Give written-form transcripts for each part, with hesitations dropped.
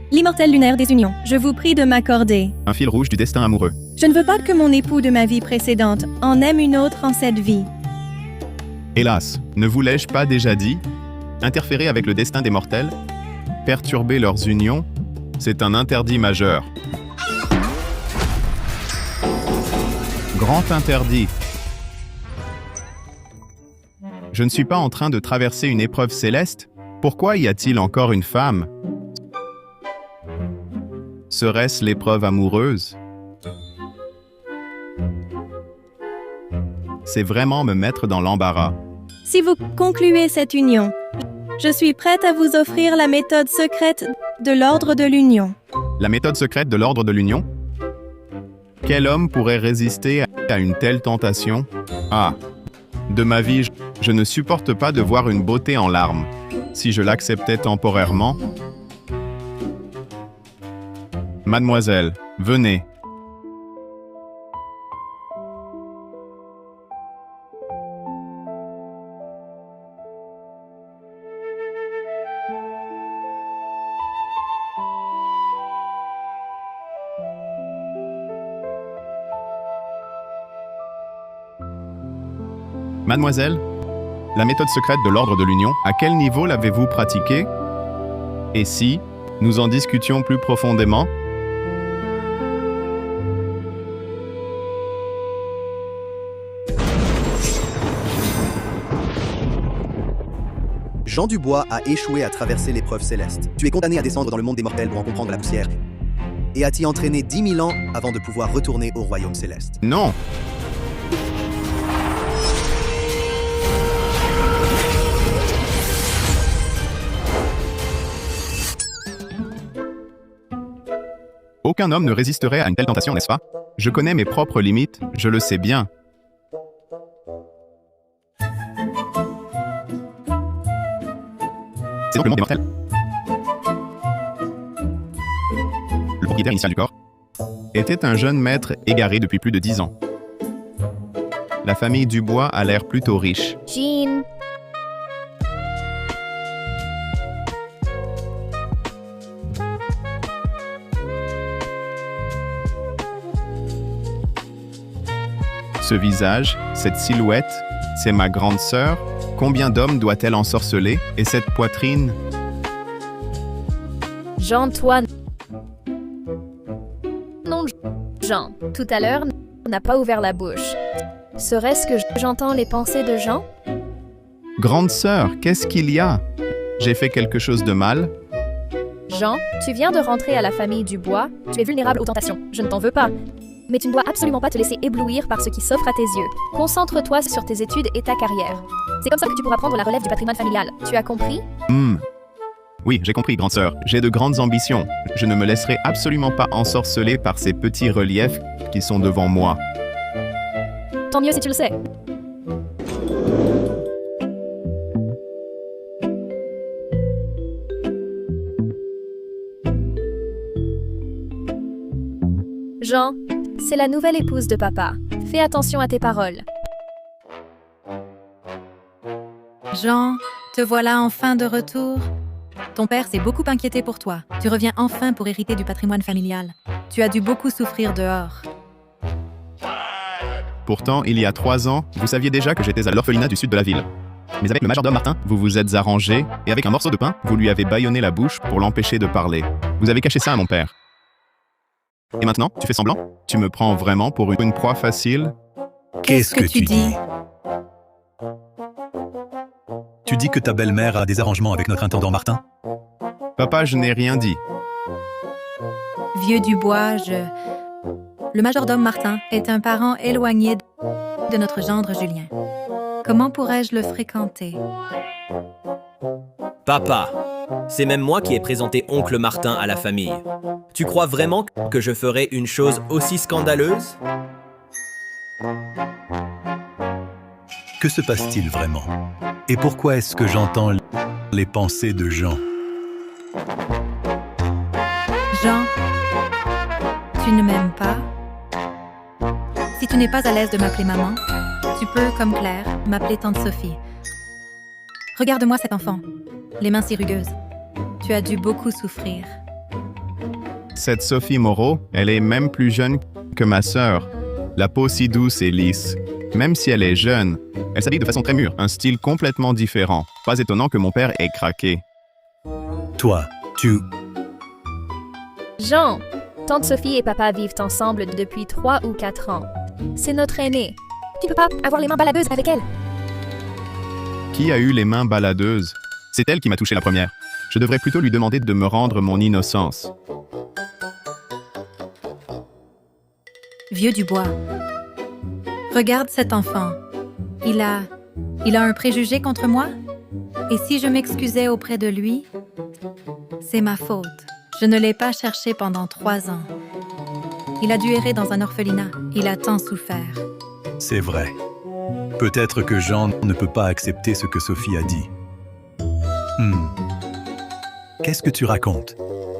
L'immortel lunaire des unions, je vous prie de m'accorder. Un fil rouge du destin amoureux. Je ne veux pas que mon époux de ma vie précédente en aime une autre en cette vie. Hélas, ne vous l'ai-je pas déjà dit? Interférer avec le destin des mortels? Perturber leurs unions? C'est un interdit majeur. Grand interdit. Je ne suis pas en train de traverser une épreuve céleste? Pourquoi y a-t-il encore une femme? Serait-ce l'épreuve amoureuse? C'est vraiment me mettre dans l'embarras. Si vous concluez cette union, je suis prête à vous offrir la méthode secrète de l'ordre de l'union. La méthode secrète de l'ordre de l'union? Quel homme pourrait résister à une telle tentation? Ah, de ma vie, je ne supporte pas de voir une beauté en larmes. Si je l'acceptais temporairement... Mademoiselle, venez. Mademoiselle, la méthode secrète de l'ordre de l'union, à quel niveau l'avez-vous pratiquée? Et si nous en discutions plus profondément? Jean Dubois a échoué à traverser l'épreuve céleste. Tu es condamné à descendre dans le monde des mortels pour en comprendre la poussière et à t'y entraîner 10 000 ans avant de pouvoir retourner au royaume céleste. Non! Aucun homme ne résisterait à une telle tentation, n'est-ce pas? Je connais mes propres limites, je le sais bien. C'est donc le monde des mortels. Le propriétaire initial du corps était un jeune maître égaré depuis plus de 10 ans. La famille Dubois a l'air plutôt riche. Jean. Ce visage, cette silhouette, c'est ma grande sœur. Combien d'hommes doit-elle ensorceler? Et cette poitrine? Jean, toi... Non, Jean. Tout à l'heure, n'a pas ouvert la bouche. Serait-ce que j'entends les pensées de Jean? Grande sœur, qu'est-ce qu'il y a? J'ai fait quelque chose de mal? Jean, tu viens de rentrer à la famille Dubois. Tu es vulnérable aux tentations. Je ne t'en veux pas. Mais tu ne dois absolument pas te laisser éblouir par ce qui s'offre à tes yeux. Concentre-toi sur tes études et ta carrière. C'est comme ça que tu pourras prendre la relève du patrimoine familial. Tu as compris? Oui, j'ai compris, grande sœur. J'ai de grandes ambitions. Je ne me laisserai absolument pas ensorceler par ces petits reliefs qui sont devant moi. Tant mieux si tu le sais. Jean, c'est la nouvelle épouse de papa. Fais attention à tes paroles. Jean, te voilà enfin de retour. Ton père s'est beaucoup inquiété pour toi. Tu reviens enfin pour hériter du patrimoine familial. Tu as dû beaucoup souffrir dehors. Pourtant, il y a 3 ans, vous saviez déjà que j'étais à l'orphelinat du sud de la ville. Mais avec le majordome Martin, vous vous êtes arrangé, et avec un morceau de pain, vous lui avez bâillonné la bouche pour l'empêcher de parler. Vous avez caché ça à mon père. Et maintenant, tu fais semblant? Tu me prends vraiment pour une proie facile? Qu'est-ce que tu dis? Tu dis que ta belle-mère a des arrangements avec notre intendant Martin? Papa, je n'ai rien dit. Vieux Dubois, Le majordome Martin est un parent éloigné de notre gendre Julien. Comment pourrais-je le fréquenter? Papa, c'est même moi qui ai présenté oncle Martin à la famille. Tu crois vraiment que je ferais une chose aussi scandaleuse? Que se passe-t-il vraiment? Et pourquoi est-ce que j'entends les pensées de Jean? Jean, tu ne m'aimes pas? Si tu n'es pas à l'aise de m'appeler maman, tu peux, comme Claire, m'appeler tante Sophie. Regarde-moi cet enfant, les mains si rugueuses. Tu as dû beaucoup souffrir. Cette Sophie Moreau, elle est même plus jeune que ma sœur. La peau si douce et lisse. Même si elle est jeune, elle s'habille de façon très mûre, un style complètement différent. Pas étonnant que mon père ait craqué. Toi, tu... Jean, tante Sophie et papa vivent ensemble depuis 3 ou 4 ans. C'est notre aînée. Tu peux pas avoir les mains baladeuses avec elle. Qui a eu les mains baladeuses? C'est elle qui m'a touché la première. Je devrais plutôt lui demander de me rendre mon innocence. Vieux du bois. Regarde cet enfant. Il a un préjugé contre moi? Et si je m'excusais auprès de lui? C'est ma faute. Je ne l'ai pas cherché pendant 3 ans. Il a dû errer dans un orphelinat. Il a tant souffert. C'est vrai. Peut-être que Jean ne peut pas accepter ce que Sophie a dit. Qu'est-ce que tu racontes?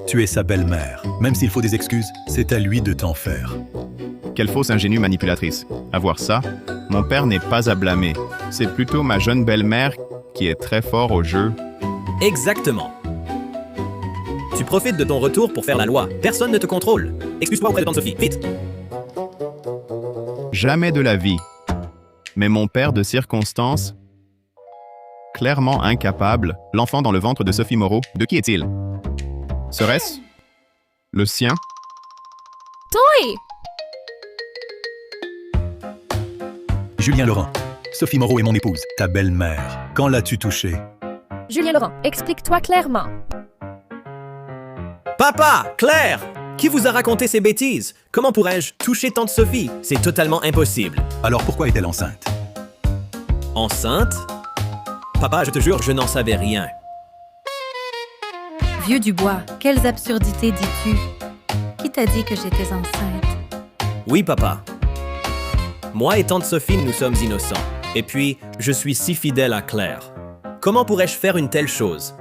Tu es sa belle-mère. Même s'il faut des excuses, c'est à lui de t'en faire. Quelle fausse ingénue manipulatrice. À voir ça, mon père n'est pas à blâmer. C'est plutôt ma jeune belle-mère qui est très fort au jeu. Exactement. Tu profites de ton retour pour faire la loi. Personne ne te contrôle. Excuse-toi auprès de tante Sophie, vite! Jamais de la vie. Mais mon père de circonstance, clairement incapable, l'enfant dans le ventre de Sophie Moreau, de qui est-il? Serait-ce le sien? Toi! Julien Laurent. Sophie Moreau est mon épouse, ta belle-mère. Quand l'as-tu touchée? Julien Laurent, explique-toi clairement. Papa! Claire! Qui vous a raconté ces bêtises? Comment pourrais-je toucher tante Sophie? C'est totalement impossible. Alors pourquoi est-elle enceinte? Enceinte? Papa, je te jure, je n'en savais rien. Vieux du bois, quelles absurdités dis-tu? Qui t'a dit que j'étais enceinte? Oui, papa. Moi et tante Sophie, nous sommes innocents. Et puis, je suis si fidèle à Claire. Comment pourrais-je faire une telle chose?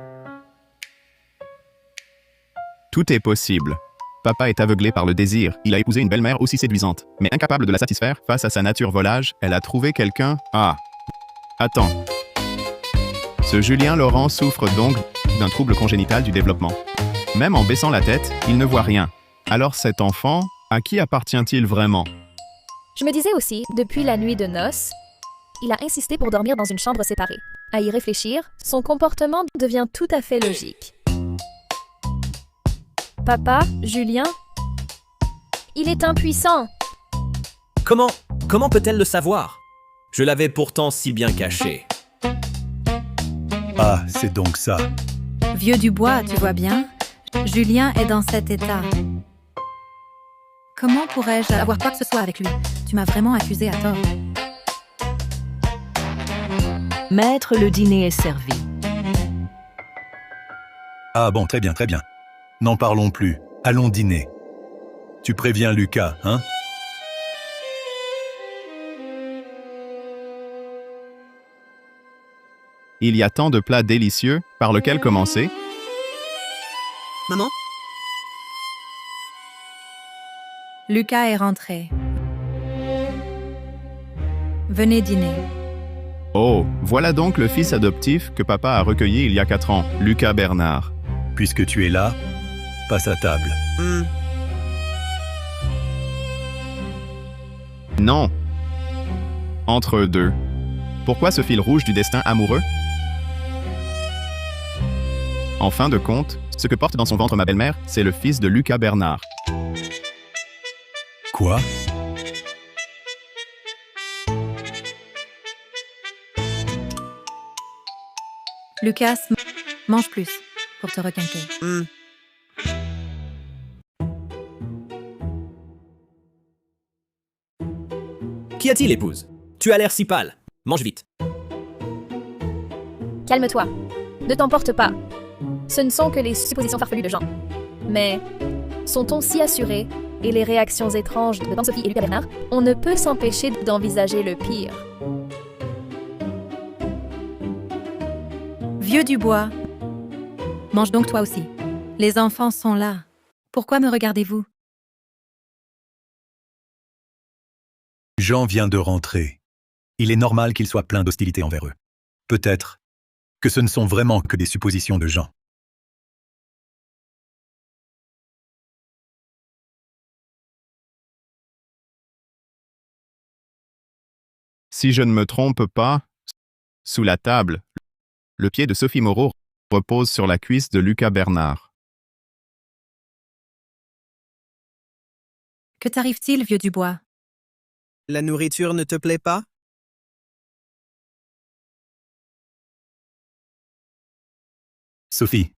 Tout est possible. Papa est aveuglé par le désir. Il a épousé une belle-mère aussi séduisante. Mais incapable de la satisfaire, face à sa nature volage, elle a trouvé quelqu'un... Ah! Attends. Ce Julien Laurent souffre donc d'un trouble congénital du développement. Même en baissant la tête, il ne voit rien. Alors cet enfant, à qui appartient-il vraiment? Je me disais aussi, depuis la nuit de noces, il a insisté pour dormir dans une chambre séparée. À y réfléchir, son comportement devient tout à fait logique. Papa, Julien, il est impuissant. Comment peut-elle le savoir? Je l'avais pourtant si bien caché. Ah, c'est donc ça. Vieux du bois, tu vois bien? Julien est dans cet état. Comment pourrais-je avoir quoi que ce soit avec lui? Tu m'as vraiment accusé à tort. Maître, le dîner est servi. Ah bon, très bien, très bien. N'en parlons plus. Allons dîner. Tu préviens Lucas, hein? Il y a tant de plats délicieux, par lequel commencer? Maman? Lucas est rentré. Venez dîner. Oh, voilà donc le fils adoptif que papa a recueilli il y a 4 ans, Lucas Bernard. Puisque tu es là, passe à table. Non. Entre eux deux. Pourquoi ce fil rouge du destin amoureux? En fin de compte, ce que porte dans son ventre ma belle-mère, c'est le fils de Lucas Bernard. Quoi? Lucas, mange plus pour te requinquer. Qu'y a-t-il, épouse? Tu as l'air si pâle. Mange vite. Calme-toi. Ne t'emporte pas. Ce ne sont que les suppositions farfelues de Jean. Mais son ton si assuré et les réactions étranges de tante Sophie et Lucas Bernard, on ne peut s'empêcher d'envisager le pire. Vieux du bois, mange donc toi aussi. Les enfants sont là. Pourquoi me regardez-vous? Jean vient de rentrer. Il est normal qu'il soit plein d'hostilité envers eux. Peut-être que ce ne sont vraiment que des suppositions de Jean. Si je ne me trompe pas, sous la table, le pied de Sophie Moreau repose sur la cuisse de Lucas Bernard. Que t'arrive-t-il, vieux Dubois? La nourriture ne te plaît pas? Sophie,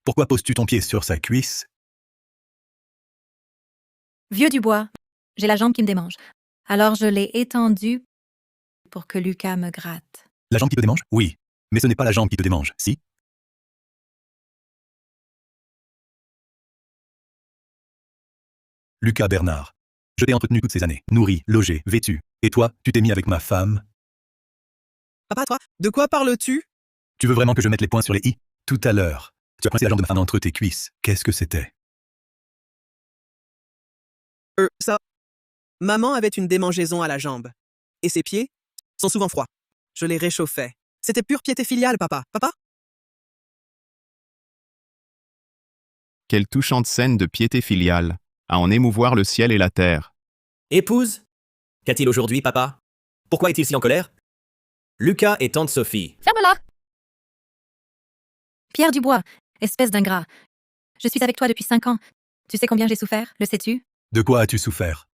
pourquoi poses-tu ton pied sur sa cuisse? Vieux Dubois, j'ai la jambe qui me démange. Alors je l'ai étendue pour que Lucas me gratte. La jambe qui te démange? Oui, mais ce n'est pas la jambe qui te démange, si? Lucas Bernard, je t'ai entretenu toutes ces années, nourri, logé, vêtu. Et toi, tu t'es mis avec ma femme? Papa, toi, de quoi parles-tu? Tu veux vraiment que je mette les points sur les i? Tout à l'heure, tu as coincé la jambe de ma femme entre tes cuisses. Qu'est-ce que c'était? Ça. Maman avait une démangeaison à la jambe. Et ses pieds sont souvent froids. Je les réchauffais. C'était pure piété filiale, papa. Papa? Quelle touchante scène de piété filiale, à en émouvoir le ciel et la terre. Épouse? Qu'a-t-il aujourd'hui, papa? Pourquoi est-il si en colère? Lucas et tante Sophie. Ferme-la! Pierre Dubois, espèce d'ingrat. Je suis avec toi depuis 5 ans. Tu sais combien j'ai souffert, le sais-tu? De quoi as-tu souffert?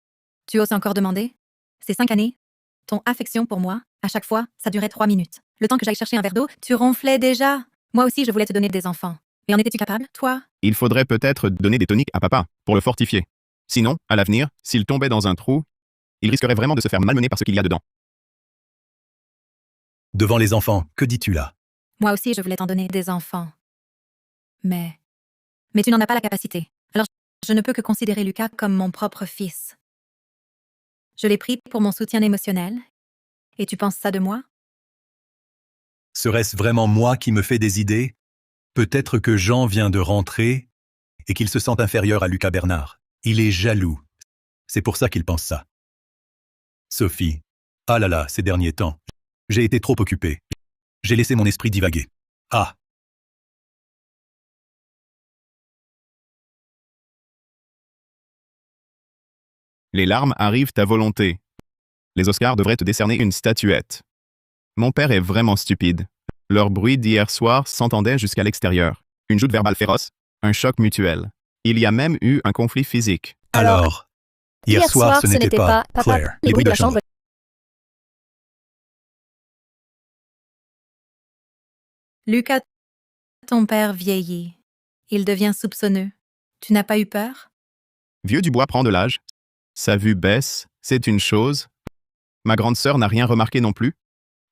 Tu oses encore demander? Ces 5 années, ton affection pour moi, à chaque fois, ça durait 3 minutes. Le temps que j'aille chercher un verre d'eau, tu ronflais déjà. Moi aussi, je voulais te donner des enfants. Mais en étais-tu capable, toi? Il faudrait peut-être donner des toniques à papa, pour le fortifier. Sinon, à l'avenir, s'il tombait dans un trou, il risquerait vraiment de se faire malmener par ce qu'il y a dedans. Devant les enfants, que dis-tu là? Moi aussi, je voulais t'en donner des enfants. Mais tu n'en as pas la capacité. Alors, je ne peux que considérer Lucas comme mon propre fils. Je l'ai pris pour mon soutien émotionnel. Et tu penses ça de moi? Serait-ce vraiment moi qui me fais des idées? Peut-être que Jean vient de rentrer et qu'il se sent inférieur à Lucas Bernard. Il est jaloux. C'est pour ça qu'il pense ça. Sophie, ah là là, ces derniers temps, j'ai été trop occupé. J'ai laissé mon esprit divaguer. Ah! Les larmes arrivent à volonté. Les Oscars devraient te décerner une statuette. Mon père est vraiment stupide. Leur bruit d'hier soir s'entendait jusqu'à l'extérieur. Une joute verbale féroce, un choc mutuel. Il y a même eu un conflit physique. Alors, hier soir, ce n'était pas papa, Claire. Les bruits de la chambre. Lucas, ton père vieillit. Il devient soupçonneux. Tu n'as pas eu peur? Vieux Dubois prend de l'âge. Sa vue baisse, c'est une chose. Ma grande sœur n'a rien remarqué non plus.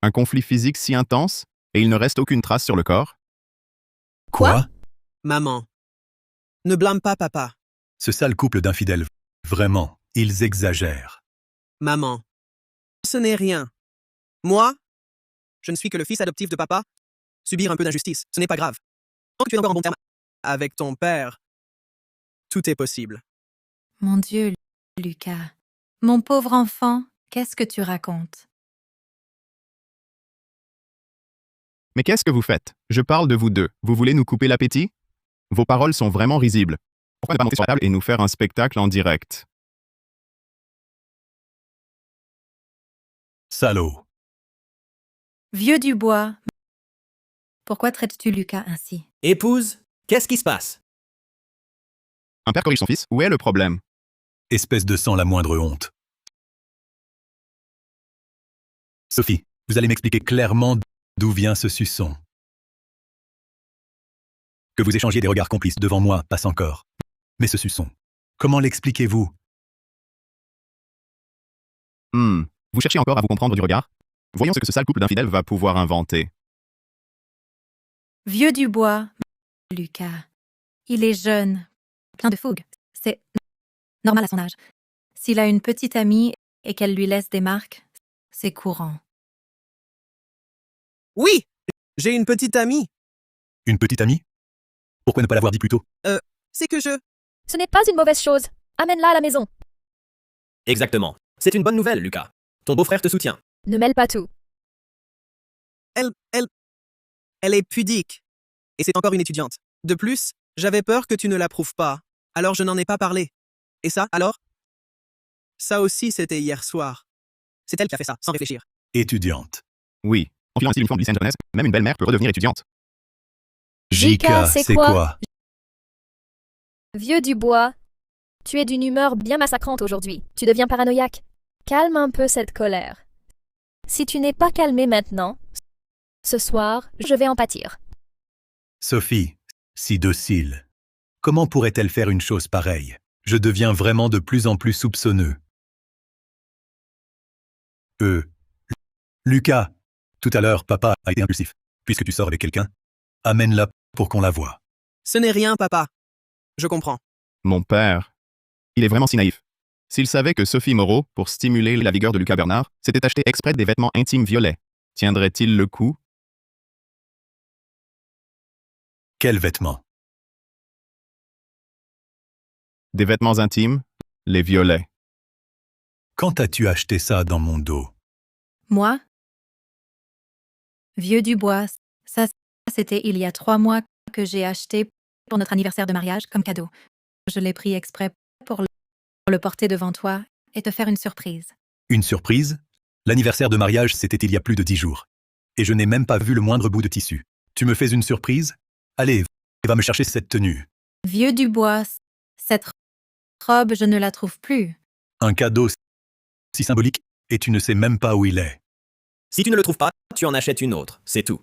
Un conflit physique si intense, et il ne reste aucune trace sur le corps. Quoi? Maman. Ne blâme pas papa. Ce sale couple d'infidèles, vraiment, ils exagèrent. Maman. Ce n'est rien. Moi, je ne suis que le fils adoptif de papa. Subir un peu d'injustice, ce n'est pas grave. Tant que tu es encore en bon terme avec ton père, tout est possible. Mon Dieu, Lucas. Mon pauvre enfant, qu'est-ce que tu racontes? Mais qu'est-ce que vous faites? Je parle de vous deux. Vous voulez nous couper l'appétit? Vos paroles sont vraiment risibles. Pourquoi ne pas monter sur la table et nous faire un spectacle en direct? Salaud. Vieux Dubois, pourquoi traites-tu Lucas ainsi? Épouse? Qu'est-ce qui se passe? Un père corrige son fils, où est le problème? Espèce de sang la moindre honte. Sophie, vous allez m'expliquer clairement d'où vient ce suçon. Que vous échangiez des regards complices devant moi passe encore. Mais ce suçon, comment l'expliquez-vous? Vous cherchez encore à vous comprendre du regard? Voyons ce que ce sale couple d'infidèles va pouvoir inventer. Vieux Dubois, Lucas. Il est jeune, plein de fougue. C'est normal à son âge. S'il a une petite amie et qu'elle lui laisse des marques, c'est courant. Oui, j'ai une petite amie. Une petite amie? Pourquoi ne pas l'avoir dit plus tôt? C'est que je... Ce n'est pas une mauvaise chose. Amène-la à la maison. Exactement. C'est une bonne nouvelle, Lucas. Ton beau-frère te soutient. Ne mêle pas tout. Elle est pudique. Et c'est encore une étudiante. De plus, j'avais peur que tu ne l'approuves pas. Alors je n'en ai pas parlé. Et ça, alors? Ça aussi, c'était hier soir. C'est elle qui a fait ça, sans réfléchir. Étudiante. Oui, en filant ainsi l'uniforme du lycée Jeunesse, même une belle-mère peut redevenir étudiante. Jika, c'est c'est quoi? quoi? Vieux Dubois, tu es d'une humeur bien massacrante aujourd'hui. Tu deviens paranoïaque. Calme un peu cette colère. Si tu n'es pas calmé maintenant, ce soir, je vais en pâtir. Sophie, si docile. Comment pourrait-elle faire une chose pareille? Je deviens vraiment de plus en plus soupçonneux. Lucas, tout à l'heure, papa a été impulsif. Puisque tu sors avec quelqu'un, amène-la pour qu'on la voie. Ce n'est rien, papa. Je comprends. Mon père, il est vraiment si naïf. S'il savait que Sophie Moreau, pour stimuler la vigueur de Lucas Bernard, s'était acheté exprès des vêtements intimes violets, tiendrait-il le coup? Quels vêtements? Des vêtements intimes, les violets. Quand as-tu acheté ça dans mon dos? Moi? Vieux Dubois, ça c'était il y a 3 mois que j'ai acheté pour notre anniversaire de mariage comme cadeau. Je l'ai pris exprès pour le porter devant toi et te faire une surprise. Une surprise? L'anniversaire de mariage, c'était il y a plus de 10 jours. Et je n'ai même pas vu le moindre bout de tissu. Tu me fais une surprise? Allez, va me chercher cette tenue. Vieux Dubois, cette robe, je ne la trouve plus. Un cadeau si symbolique, et tu ne sais même pas où il est. Si tu ne le trouves pas, tu en achètes une autre, c'est tout.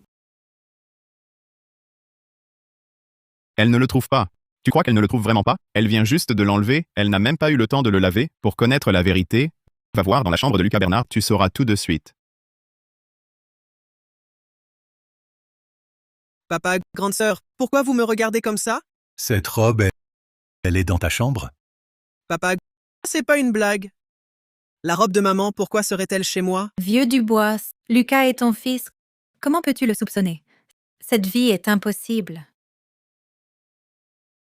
Elle ne le trouve pas. Tu crois qu'elle ne le trouve vraiment pas? Elle vient juste de l'enlever, elle n'a même pas eu le temps de le laver. Pour connaître la vérité, va voir dans la chambre de Lucas Bernard, tu sauras tout de suite. Papa, grande sœur, pourquoi vous me regardez comme ça? Cette robe, elle est dans ta chambre? Papa, c'est pas une blague. La robe de maman, pourquoi serait-elle chez moi? Vieux Dubois, Lucas est ton fils. Comment peux-tu le soupçonner? Cette vie est impossible.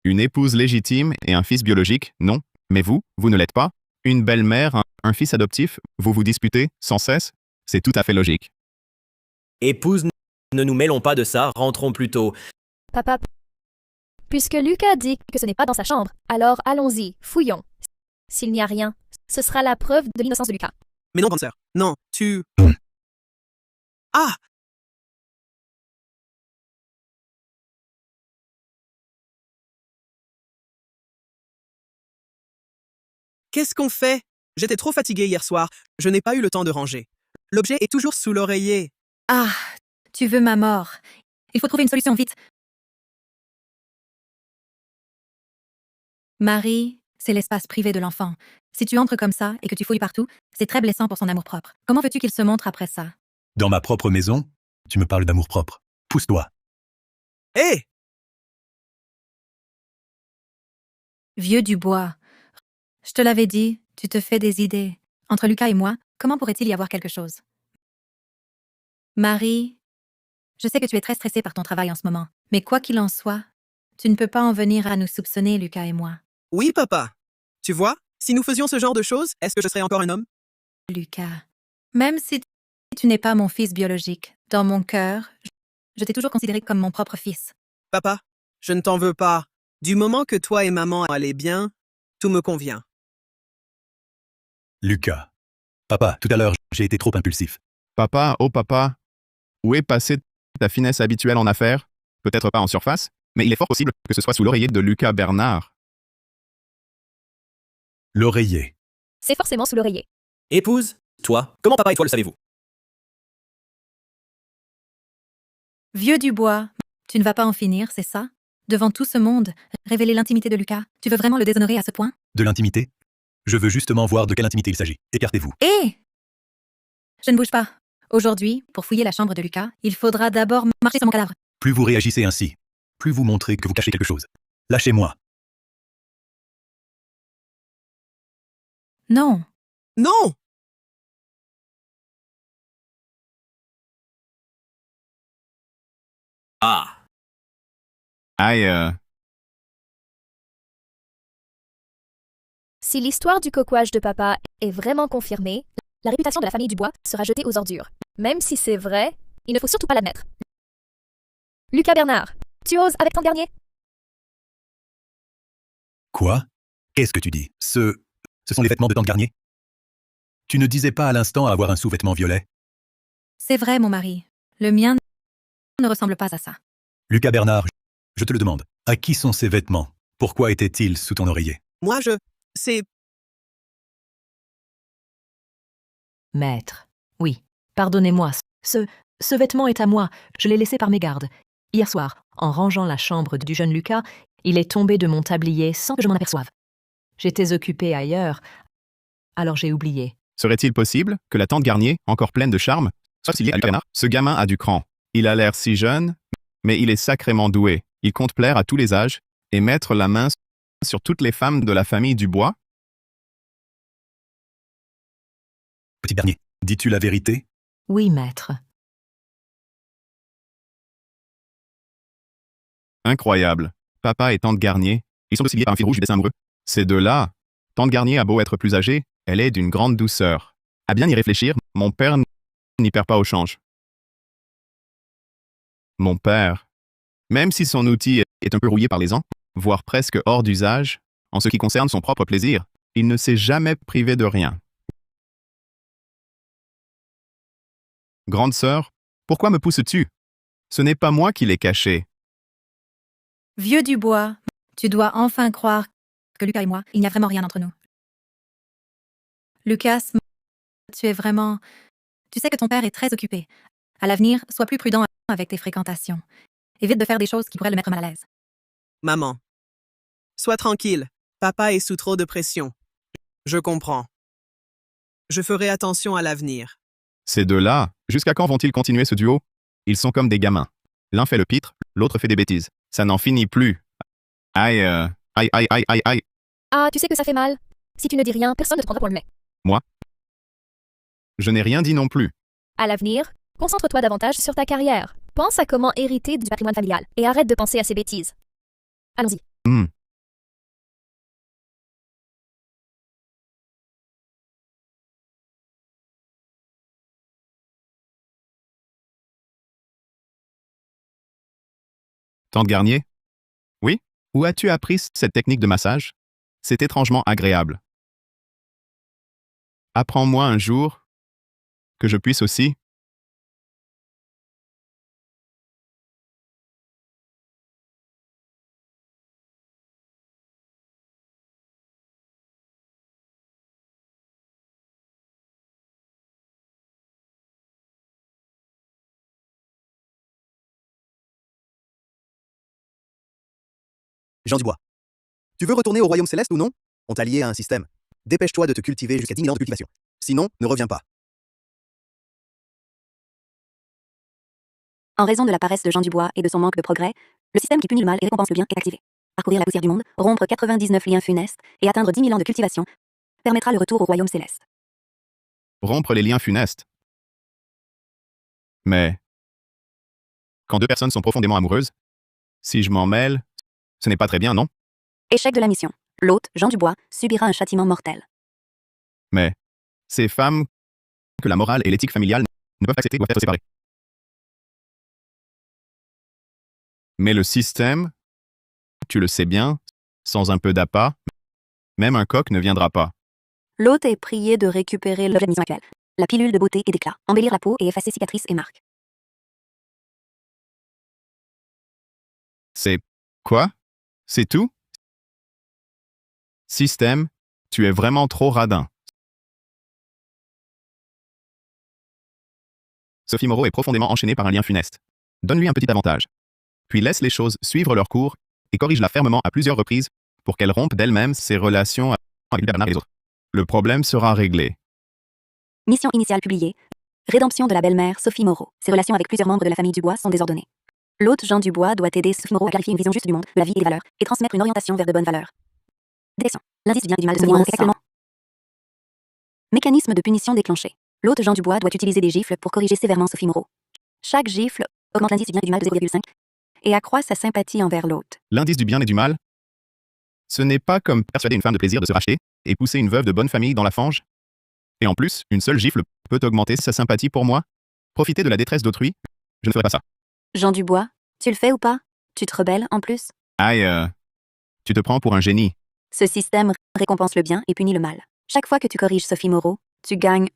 Une épouse légitime et un fils biologique, non. Mais vous ne l'êtes pas. Une belle-mère, un fils adoptif, vous vous disputez sans cesse. C'est tout à fait logique. Épouse, ne nous mêlons pas de ça, rentrons plutôt. Papa, puisque Lucas dit que ce n'est pas dans sa chambre, alors allons-y, fouillons. S'il n'y a rien, ce sera la preuve de l'innocence de Lucas. Mais non, grande sœur. Non, tu... Ah! Qu'est-ce qu'on fait? J'étais trop fatiguée hier soir. Je n'ai pas eu le temps de ranger. L'objet est toujours sous l'oreiller. Ah, tu veux ma mort. Il faut trouver une solution vite. Marie, c'est l'espace privé de l'enfant. Si tu entres comme ça et que tu fouilles partout, c'est très blessant pour son amour-propre. Comment veux-tu qu'il se montre après ça? Dans ma propre maison? Tu me parles d'amour-propre. Pousse-toi. Hé! Vieux Dubois, je te l'avais dit, tu te fais des idées. Entre Lucas et moi, comment pourrait-il y avoir quelque chose? Marie, je sais que tu es très stressée par ton travail en ce moment, mais quoi qu'il en soit, tu ne peux pas en venir à nous soupçonner, Lucas et moi. Oui, papa. Tu vois, si nous faisions ce genre de choses, est-ce que je serais encore un homme? Lucas, même si tu n'es pas mon fils biologique, dans mon cœur, je t'ai toujours considéré comme mon propre fils. Papa, je ne t'en veux pas. Du moment que toi et maman allaient bien, tout me convient. Lucas. Papa, tout à l'heure, j'ai été trop impulsif. Papa, oh papa, où est passée ta finesse habituelle en affaires? Peut-être pas en surface, mais il est fort possible que ce soit sous l'oreiller de Lucas Bernard. L'oreiller. C'est forcément sous l'oreiller. Épouse, toi, comment papa et toi le savez-vous? Vieux Dubois, tu ne vas pas en finir, c'est ça? Devant tout ce monde, révéler l'intimité de Lucas, tu veux vraiment le déshonorer à ce point? De l'intimité? Je veux justement voir de quelle intimité il s'agit. Écartez-vous. Hé! Je ne bouge pas. Aujourd'hui, pour fouiller la chambre de Lucas, il faudra d'abord marcher sur mon cadavre. Plus vous réagissez ainsi, plus vous montrez que vous cachez quelque chose. Lâchez-moi. Non. Non! Ah! Aïe, Si l'histoire du cocouage de papa est vraiment confirmée, la réputation de la famille Dubois sera jetée aux ordures. Même si c'est vrai, il ne faut surtout pas l'admettre. Lucas Bernard, tu oses avec ton dernier? Quoi? Qu'est-ce que tu dis? Ce sont les vêtements de Tante Garnier? Tu ne disais pas à l'instant avoir un sous-vêtement violet? C'est vrai, mon mari. Le mien ne ressemble pas à ça. Lucas Bernard, je te le demande. À qui sont ces vêtements? Pourquoi étaient-ils sous ton oreiller? Moi, c'est... Maître. Oui. Pardonnez-moi. Ce vêtement est à moi. Je l'ai laissé par mégarde. Hier soir, en rangeant la chambre du jeune Lucas, il est tombé de mon tablier sans que je m'en aperçoive. J'étais occupée ailleurs, alors j'ai oublié. Serait-il possible que la tante Garnier, encore pleine de charme, soit aussi liée à Lucas Bernard? Ce gamin a du cran. Il a l'air si jeune, mais il est sacrément doué. Il compte plaire à tous les âges et mettre la main sur toutes les femmes de la famille Dubois. Petit Bernier, dis-tu la vérité? Oui, maître. Incroyable. Papa et tante Garnier, ils sont aussi liés par un fil rouge du dessin amoureux. Ces deux-là, tante Garnier a beau être plus âgée, elle est d'une grande douceur. À bien y réfléchir, mon père n'y perd pas au change. Mon père, même si son outil est un peu rouillé par les ans, voire presque hors d'usage, en ce qui concerne son propre plaisir, il ne s'est jamais privé de rien. Grande sœur, pourquoi me pousses-tu? Ce n'est pas moi qui l'ai caché. Vieux Dubois, tu dois enfin croire que Lucas et moi, il n'y a vraiment rien entre nous. Lucas, tu es vraiment... Tu sais que ton père est très occupé. À l'avenir, sois plus prudent avec tes fréquentations. Évite de faire des choses qui pourraient le mettre mal à l'aise. Maman. Sois tranquille. Papa est sous trop de pression. Je comprends. Je ferai attention à l'avenir. Ces deux-là, jusqu'à quand vont-ils continuer ce duo? Ils sont comme des gamins. L'un fait le pitre, l'autre fait des bêtises. Ça n'en finit plus. Aïe, aïe, aïe, aïe, aïe, aïe. Ah, tu sais que ça fait mal. Si tu ne dis rien, personne ne te prendra pour le mec. Moi? Je n'ai rien dit non plus. À l'avenir, concentre-toi davantage sur ta carrière. Pense à comment hériter du patrimoine familial et arrête de penser à ces bêtises. Allons-y. Tante Garnier? Oui? Où as-tu appris cette technique de massage? C'est étrangement agréable. Apprends-moi un jour que je puisse aussi. Jean Dubois. Tu veux retourner au royaume céleste ou non? On t'a lié à un système. Dépêche-toi de te cultiver jusqu'à 10 000 ans de cultivation. Sinon, ne reviens pas. En raison de la paresse de Jean Dubois et de son manque de progrès, le système qui punit le mal et récompense le bien est activé. Parcourir la poussière du monde, rompre 99 liens funestes et atteindre 10 000 ans de cultivation permettra le retour au royaume céleste. Rompre les liens funestes. Mais quand deux personnes sont profondément amoureuses, si je m'en mêle, ce n'est pas très bien, non? Échec de la mission. L'hôte, Jean Dubois, subira un châtiment mortel. Mais ces femmes que la morale et l'éthique familiale ne peuvent accepter doivent être séparées. Mais le système, tu le sais bien, sans un peu d'appât, même un coq ne viendra pas. L'hôte est prié de récupérer l'objet de mission actuelle, la pilule de beauté et d'éclat, embellir la peau et effacer cicatrices et marques. C'est quoi? C'est tout? Système, tu es vraiment trop radin. Sophie Moreau est profondément enchaînée par un lien funeste. Donne-lui un petit avantage. Puis laisse les choses suivre leur cours et corrige-la fermement à plusieurs reprises pour qu'elle rompe d'elle-même ses relations avec Bernard et les autres. Le problème sera réglé. Mission initiale publiée. Rédemption de la belle-mère Sophie Moreau. Ses relations avec plusieurs membres de la famille Dubois sont désordonnées. L'hôte Jean Dubois doit aider Sophie Moreau à clarifier une vision juste du monde, de la vie et des valeurs, et transmettre une orientation vers de bonnes valeurs. Détection. L'indice du bien et du mal de Sophie Moreau est actuellement. Mécanisme de punition déclenché. L'hôte Jean Dubois doit utiliser des gifles pour corriger sévèrement Sophie Moreau. Chaque gifle augmente l'indice du bien et du mal de 0,5 et accroît sa sympathie envers l'hôte. L'indice du bien et du mal? Ce n'est pas comme persuader une femme de plaisir de se racheter et pousser une veuve de bonne famille dans la fange. Et en plus, une seule gifle peut augmenter sa sympathie pour moi. Profiter de la détresse d'autrui? Je ne ferai pas ça. Jean Dubois, tu le fais ou pas? Tu te rebelles en plus? Aïe, tu te prends pour un génie. Ce système récompense le bien et punit le mal. Chaque fois que tu corriges Sophie Moreau, Tu gagnes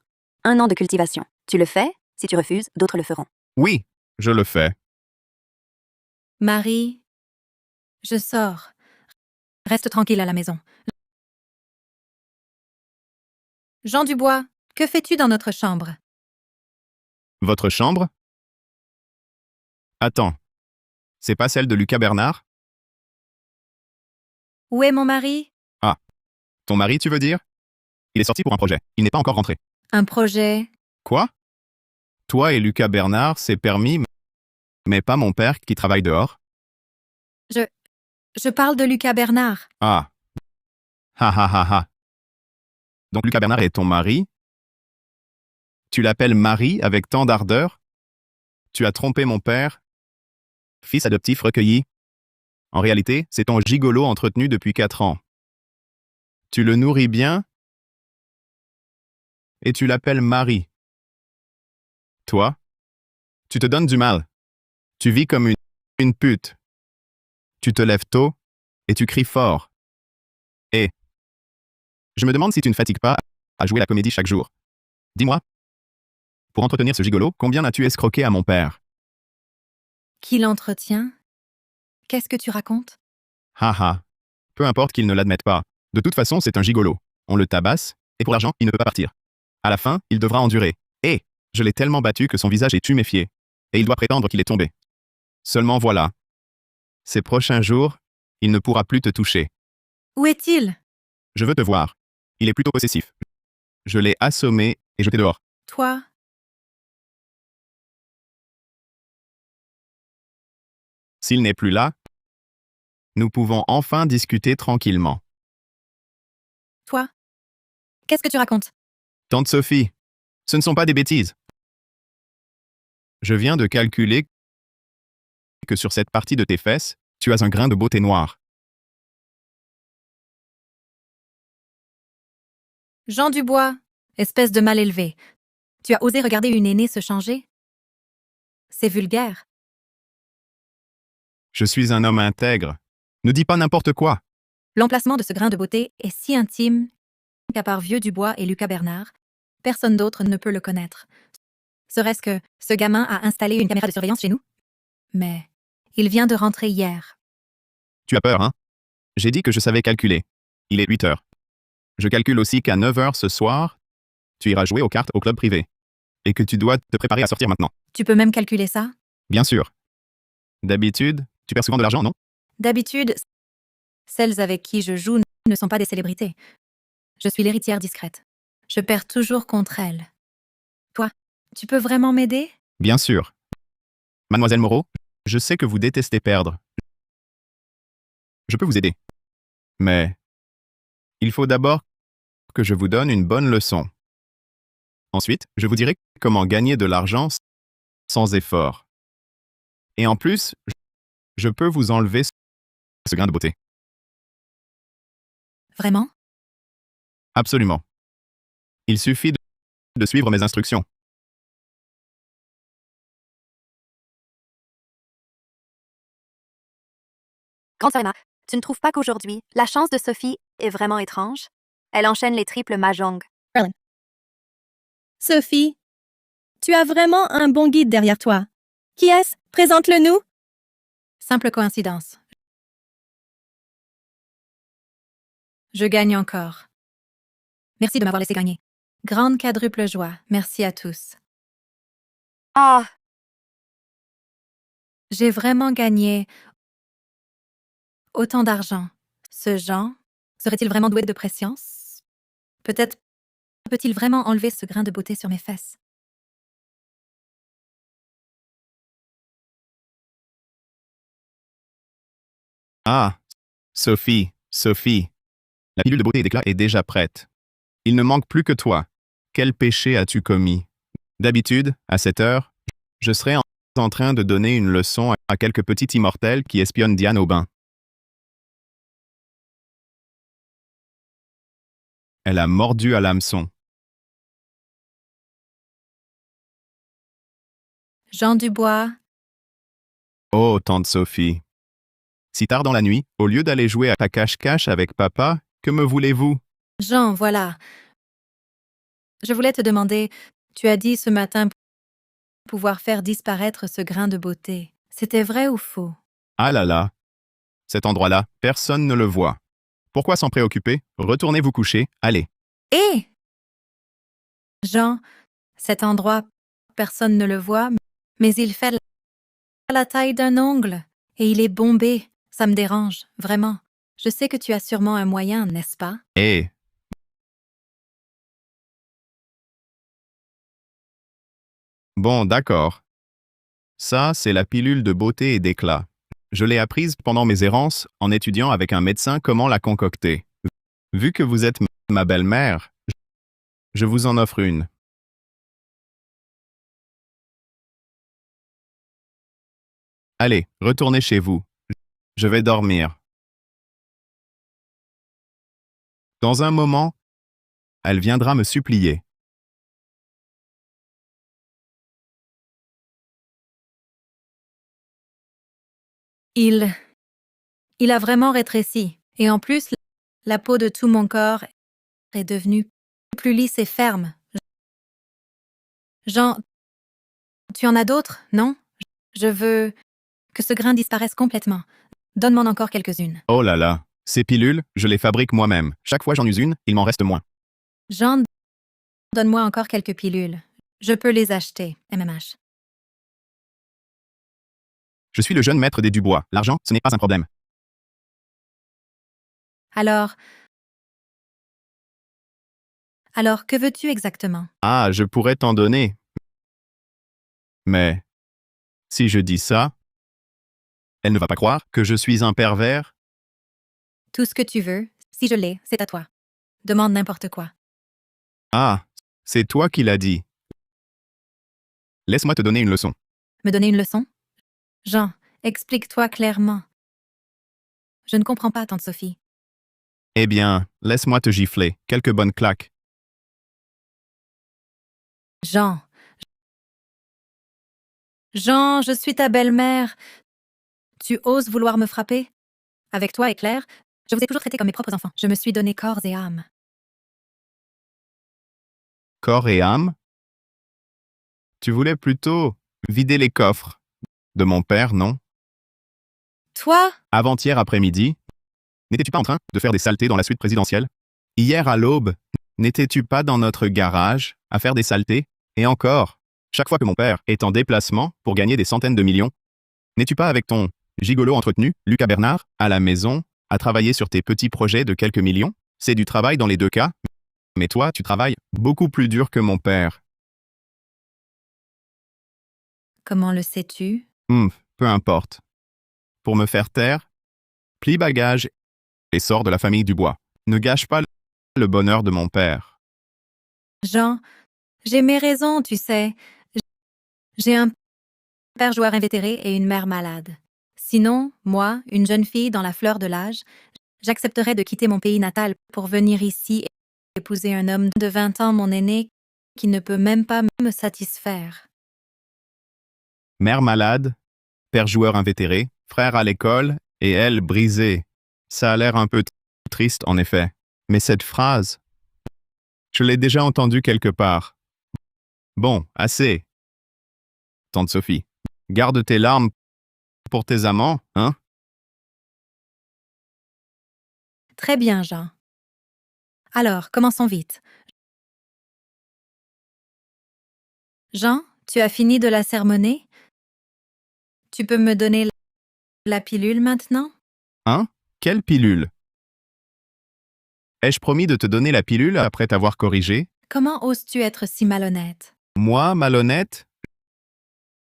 1 an de cultivation. Tu le fais? Si tu refuses, d'autres le feront. Oui, je le fais. Marie, je sors. Reste tranquille à la maison. Jean Dubois, que fais-tu dans notre chambre? Votre chambre? Attends. C'est pas celle de Lucas Bernard? Où est mon mari? Ah. Ton mari, tu veux dire? Il est sorti pour un projet. Il n'est pas encore rentré. Un projet. Quoi? Toi et Lucas Bernard, c'est permis, mais pas mon père qui travaille dehors? Je parle de Lucas Bernard. Ah. Ha ha ha ha. Donc Lucas Bernard est ton mari? Tu l'appelles Marie avec tant d'ardeur? Tu as trompé mon père? Fils adoptif recueilli? En réalité, c'est ton gigolo entretenu depuis 4 ans. Tu le nourris bien? Et tu l'appelles Marie. Toi? Tu te donnes du mal. Tu vis comme une pute. Tu te lèves tôt et tu cries fort. Et je me demande si tu ne fatigues pas à jouer la comédie chaque jour. Dis-moi, pour entretenir ce gigolo, combien as-tu escroqué à mon père? Qui l'entretient? Qu'est-ce que tu racontes? Haha. Peu importe qu'il ne l'admette pas. De toute façon, c'est un gigolo. On le tabasse, et pour l'argent, il ne peut pas partir. À la fin, il devra endurer. Et je l'ai tellement battu que son visage est tuméfié. Et il doit prétendre qu'il est tombé. Seulement voilà. Ces prochains jours, il ne pourra plus te toucher. Où est-il? Je veux te voir. Il est plutôt possessif. Je l'ai assommé et jeté dehors. Toi? S'il n'est plus là, nous pouvons enfin discuter tranquillement. Toi? Qu'est-ce que tu racontes? Tante Sophie, ce ne sont pas des bêtises. Je viens de calculer que sur cette partie de tes fesses, tu as un grain de beauté noire. Jean Dubois, espèce de mal élevé. Tu as osé regarder une aînée se changer? C'est vulgaire. Je suis un homme intègre. Ne dis pas n'importe quoi. L'emplacement de ce grain de beauté est si intime qu'à part Vieux Dubois et Lucas Bernard, personne d'autre ne peut le connaître. Serait-ce que ce gamin a installé une caméra de surveillance chez nous? Mais il vient de rentrer hier. Tu as peur, hein? J'ai dit que je savais calculer. Il est 8 heures. Je calcule aussi qu'à 9 heures ce soir, tu iras jouer aux cartes au club privé. Et que tu dois te préparer à sortir maintenant. Tu peux même calculer ça? Bien sûr. D'habitude, tu perds souvent de l'argent, non? D'habitude, celles avec qui je joue ne sont pas des célébrités. Je suis l'héritière discrète. Je perds toujours contre elles. Toi, tu peux vraiment m'aider? Bien sûr. Mademoiselle Moreau, je sais que vous détestez perdre. Je peux vous aider. Mais il faut d'abord que je vous donne une bonne leçon. Ensuite, je vous dirai comment gagner de l'argent sans effort. Et en plus, je peux vous enlever ce grain de beauté. Vraiment? Absolument. Il suffit de suivre mes instructions. Grande sœur Emma, tu ne trouves pas qu'aujourd'hui, la chance de Sophie est vraiment étrange? Elle enchaîne les triples mahjong. Sophie, tu as vraiment un bon guide derrière toi. Qui est-ce? Présente-le-nous. Simple coïncidence. Je gagne encore. Merci de m'avoir laissé gagner. Grande quadruple joie. Merci à tous. Ah! J'ai vraiment gagné autant d'argent. Ce Jean serait-il vraiment doué de prescience? Peut-être peut-il vraiment enlever ce grain de beauté sur mes fesses? Ah, Sophie, Sophie. La pilule de beauté et d'éclat est déjà prête. Il ne manque plus que toi. Quel péché as-tu commis? D'habitude, à cette heure, je serais en train de donner une leçon à quelques petits immortels qui espionnent Diane au bain. Elle a mordu à l'hameçon. Jean Dubois, Oh, tante Sophie. Si tard dans la nuit, au lieu d'aller jouer à cache-cache avec papa, que me voulez-vous? Jean, voilà. Je voulais te demander, tu as dit ce matin pouvoir faire disparaître ce grain de beauté. C'était vrai ou faux? Ah là là. Cet endroit-là, personne ne le voit. Pourquoi s'en préoccuper? Retournez vous coucher, allez. Hé! Jean, cet endroit, personne ne le voit, mais il fait la taille d'un ongle et il est bombé. Ça me dérange, vraiment. Je sais que tu as sûrement un moyen, n'est-ce pas? Hé. Bon, d'accord. Ça, c'est la pilule de beauté et d'éclat. Je l'ai apprise pendant mes errances en étudiant avec un médecin comment la concocter. Vu que vous êtes ma belle-mère, je vous en offre une. Allez, retournez chez vous. Je vais dormir. Dans un moment, elle viendra me supplier. Il a vraiment rétréci. Et en plus, la peau de tout mon corps est devenue plus lisse et ferme. Jean, tu en as d'autres, non? Je veux que ce grain disparaisse complètement. Donne-moi encore quelques-unes. Oh là là, ces pilules, je les fabrique moi-même. Chaque fois j'en use une, il m'en reste moins. Jean, donne-moi encore quelques pilules. Je peux les acheter, MMH. Je suis le jeune maître des Dubois. L'argent, ce n'est pas un problème. Alors, que veux-tu exactement? Ah, je pourrais t'en donner. Mais, si je dis ça, elle ne va pas croire que je suis un pervers. Tout ce que tu veux. Si je l'ai, c'est à toi. Demande n'importe quoi. Ah, c'est toi qui l'as dit. Laisse-moi te donner une leçon. Me donner une leçon? Jean, explique-toi clairement. Je ne comprends pas, tante Sophie. Eh bien, laisse-moi te gifler. Quelques bonnes claques. Jean, je suis ta belle-mère. Tu oses vouloir me frapper? Avec toi et Claire, je vous ai toujours traité comme mes propres enfants. Je me suis donné corps et âme. Corps et âme? Tu voulais plutôt vider les coffres de mon père, non? Toi? Avant-hier après-midi, n'étais-tu pas en train de faire des saletés dans la suite présidentielle? Hier à l'aube, n'étais-tu pas dans notre garage à faire des saletés? Et encore, chaque fois que mon père est en déplacement pour gagner des centaines de millions, n'es-tu pas avec ton gigolo entretenu, Lucas Bernard, à la maison, à travailler sur tes petits projets de quelques millions? C'est du travail dans les deux cas, mais toi, tu travailles beaucoup plus dur que mon père. Comment le sais-tu? Peu importe. Pour me faire taire, plie bagages et sors de la famille Dubois. Ne gâche pas le bonheur de mon père. Jean, j'ai mes raisons, tu sais. J'ai un père joueur invétéré et une mère malade. Sinon, moi, une jeune fille dans la fleur de l'âge, j'accepterais de quitter mon pays natal pour venir ici et épouser un homme de 20 ans, mon aîné, qui ne peut même pas me satisfaire. Mère malade, père joueur invétéré, frère à l'école et elle brisée. Ça a l'air un peu triste en effet. Mais cette phrase, je l'ai déjà entendue quelque part. Bon, assez. Tante Sophie, garde tes larmes pour tes amants, hein? Très bien, Jean. Alors, commençons vite. Jean, tu as fini de la sermonner? Tu peux me donner la pilule maintenant? Hein? Quelle pilule? Ai-je promis de te donner la pilule après t'avoir corrigé? Comment oses-tu être si malhonnête? Moi, malhonnête?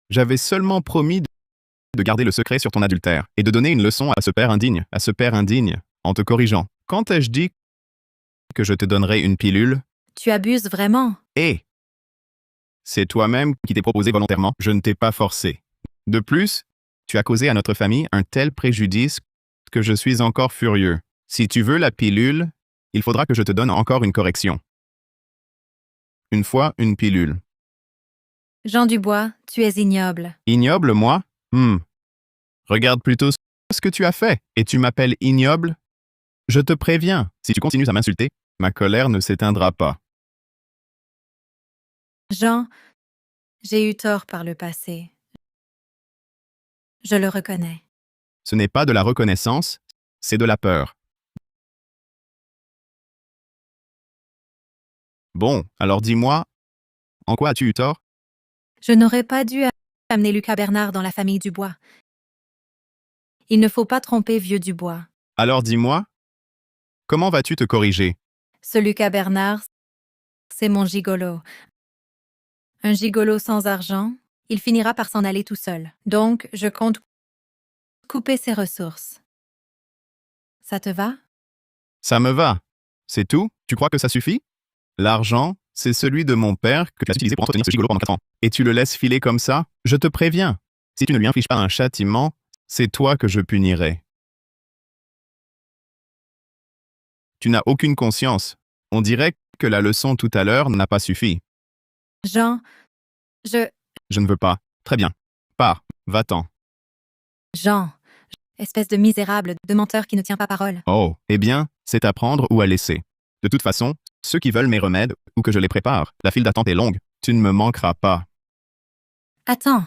J'avais seulement promis de garder le secret sur ton adultère et de donner une leçon à ce père indigne, en te corrigeant. Quand ai-je dit que je te donnerais une pilule? Tu abuses vraiment. Eh! C'est toi-même qui t'es proposé volontairement, je ne t'ai pas forcé. De plus, tu as causé à notre famille un tel préjudice que je suis encore furieux. Si tu veux la pilule, il faudra que je te donne encore une correction. Une fois, une pilule. Jean Dubois, tu es ignoble. Ignoble, moi? Regarde plutôt ce que tu as fait, et tu m'appelles ignoble? Je te préviens, si tu continues à m'insulter, ma colère ne s'éteindra pas. Jean, j'ai eu tort par le passé. Je le reconnais. Ce n'est pas de la reconnaissance, c'est de la peur. Bon, alors dis-moi, en quoi as-tu eu tort? Je n'aurais pas dû amener Lucas Bernard dans la famille Dubois. Il ne faut pas tromper vieux Dubois. Alors dis-moi, comment vas-tu te corriger? Ce Lucas Bernard, c'est mon gigolo. Un gigolo sans argent, il finira par s'en aller tout seul. Donc, je compte couper ses ressources. Ça te va? Ça me va. C'est tout? Tu crois que ça suffit? L'argent, c'est celui de mon père que tu as utilisé pour entretenir ce gigolo pendant 4 ans. Et tu le laisses filer comme ça? Je te préviens. Si tu ne lui infliges pas un châtiment, c'est toi que je punirai. Tu n'as aucune conscience. On dirait que la leçon tout à l'heure n'a pas suffi. Jean, Je ne veux pas. Très bien. Pars. Va-t'en. Jean, espèce de misérable, de menteur qui ne tient pas parole. Oh, eh bien, c'est à prendre ou à laisser. De toute façon, ceux qui veulent mes remèdes, ou que je les prépare, la file d'attente est longue. Tu ne me manqueras pas. Attends,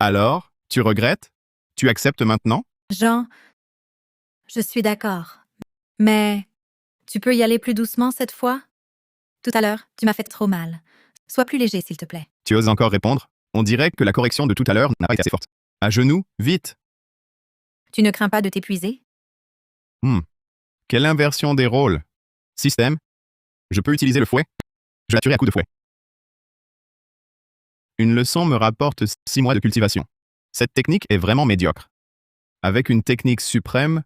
Alors, tu regrettes? Tu acceptes maintenant? Jean, je suis d'accord. Mais tu peux y aller plus doucement cette fois? Tout à l'heure, tu m'as fait trop mal. Sois plus léger, s'il te plaît. Tu oses encore répondre? On dirait que la correction de tout à l'heure n'a pas été assez forte. À genoux, vite! Tu ne crains pas de t'épuiser? Quelle inversion des rôles! Système? Je peux utiliser le fouet? Je la tuerai à coups de fouet. Une leçon me rapporte 6 mois de cultivation. Cette technique est vraiment médiocre. Avec une technique suprême,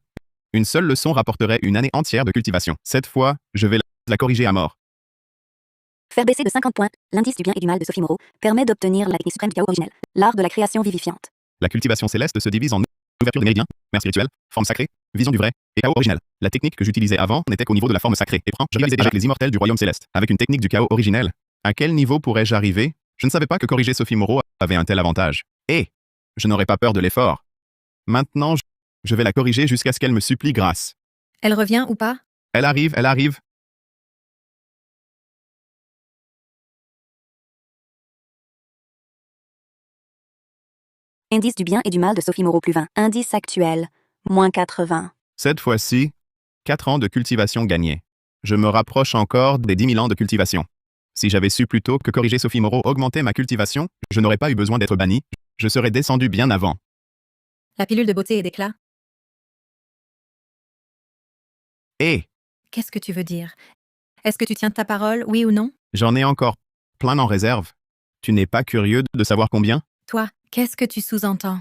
une seule leçon rapporterait une année entière de cultivation. Cette fois, je vais la corriger à mort. Faire baisser de 50 points l'indice du bien et du mal de Sophie Moreau permet d'obtenir la technique suprême du chaos originel, l'art de la création vivifiante. La cultivation céleste se divise en ouverture des méridiens, mère spirituelle, forme sacrée, vision du vrai, et chaos originel. La technique que j'utilisais avant n'était qu'au niveau de la forme sacrée. Et je rivalisais déjà avec les immortels du royaume céleste. Avec une technique du chaos originel, à quel niveau pourrais-je arriver? Je ne savais pas que corriger Sophie Moreau avait un tel avantage. Et je n'aurais pas peur de l'effort. Maintenant, je vais la corriger jusqu'à ce qu'elle me supplie grâce. Elle revient ou pas? Elle arrive, elle arrive. Indice du bien et du mal de Sophie Moreau plus 20. Indice actuel, moins 80. Cette fois-ci, 4 ans de cultivation gagnés. Je me rapproche encore des 10 000 ans de cultivation. Si j'avais su plus tôt que corriger Sophie Moreau augmentait ma cultivation, je n'aurais pas eu besoin d'être banni. Je serais descendu bien avant. La pilule de beauté et d'éclat? Et Qu'est-ce que tu veux dire? Est-ce que tu tiens ta parole, oui ou non? j'en ai encore plein en réserve. Tu n'es pas curieux de savoir combien? Toi, qu'est-ce que tu sous-entends?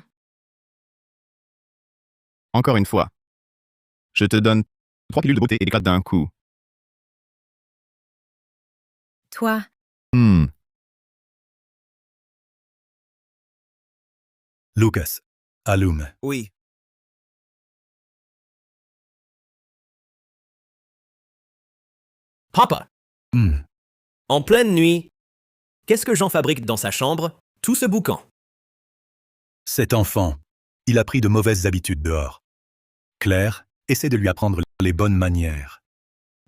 Encore une fois. Je te donne 3 pilules de beauté et d'éclat d'un coup. Toi, Lucas, allume. Oui. Papa, Hmm. en pleine nuit, qu'est-ce que Jean fabrique dans sa chambre? Tout ce boucan. Cet enfant, il a pris de mauvaises habitudes dehors. Claire, essaie de lui apprendre les bonnes manières.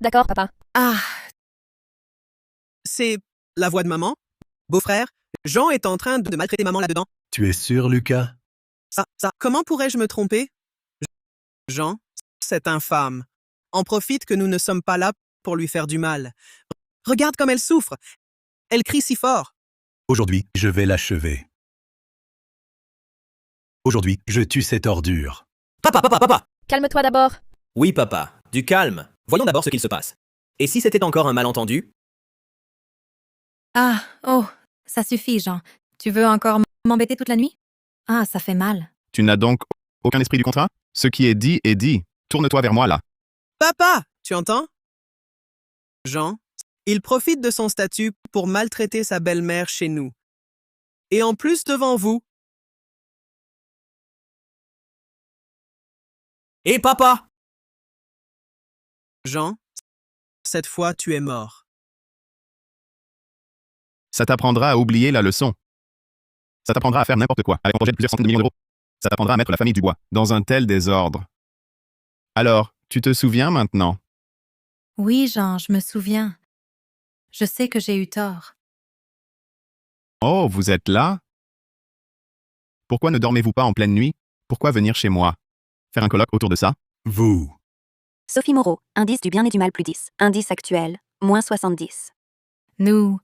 D'accord, papa. ah, C'est la voix de maman? Beau-frère, Jean est en train de maltraiter maman là-dedans. Tu es sûr, Lucas? Comment pourrais-je me tromper? Jean, c'est infâme. En profite que nous ne sommes pas là pour lui faire du mal. Regarde comme elle souffre. Elle crie si fort. Aujourd'hui, je vais l'achever. Aujourd'hui, je tue cette ordure. Papa! Calme-toi d'abord. Oui, papa, du calme. Voyons d'abord ce qu'il se passe. Et si c'était encore un malentendu? oh, ça suffit, Jean. Tu veux encore m'embêter toute la nuit? Ah, ça fait mal. Tu n'as donc aucun esprit du contrat? Ce qui est dit est dit. Tourne-toi vers moi là. Papa, tu entends? Jean, il profite de son statut pour maltraiter sa belle-mère chez nous. Et en plus devant vous. Et papa! Jean, cette fois tu es mort. Ça t'apprendra à oublier la leçon. Ça t'apprendra à faire n'importe quoi avec un projet de plusieurs centaines de millions d'euros. Ça t'apprendra à mettre la famille Dubois dans un tel désordre. Alors, tu te souviens maintenant? Oui, Jean, je me souviens. Je sais que j'ai eu tort. Oh, vous êtes là? Pourquoi ne dormez-vous pas en pleine nuit? Pourquoi venir chez moi? Faire un colloque autour de ça? Vous. Sophie Moreau, indice du bien et du mal plus 10. Indice actuel, moins 70. Nous,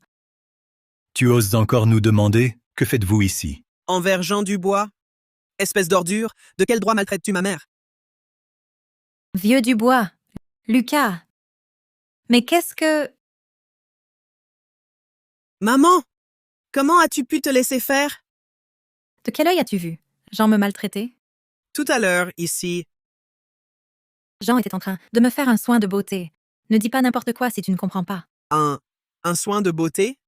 Tu oses encore nous demander? Que faites-vous ici? Envers Jean Dubois? Espèce d'ordure, de quel droit maltraites-tu ma mère? vieux Dubois, Lucas. Mais qu'est-ce que... Maman! Comment as-tu pu te laisser faire? De quel œil as-tu vu Jean me maltraiter? Tout à l'heure, ici, Jean était en train de me faire un soin de beauté. Ne dis pas n'importe quoi si tu ne comprends pas. un soin de beauté?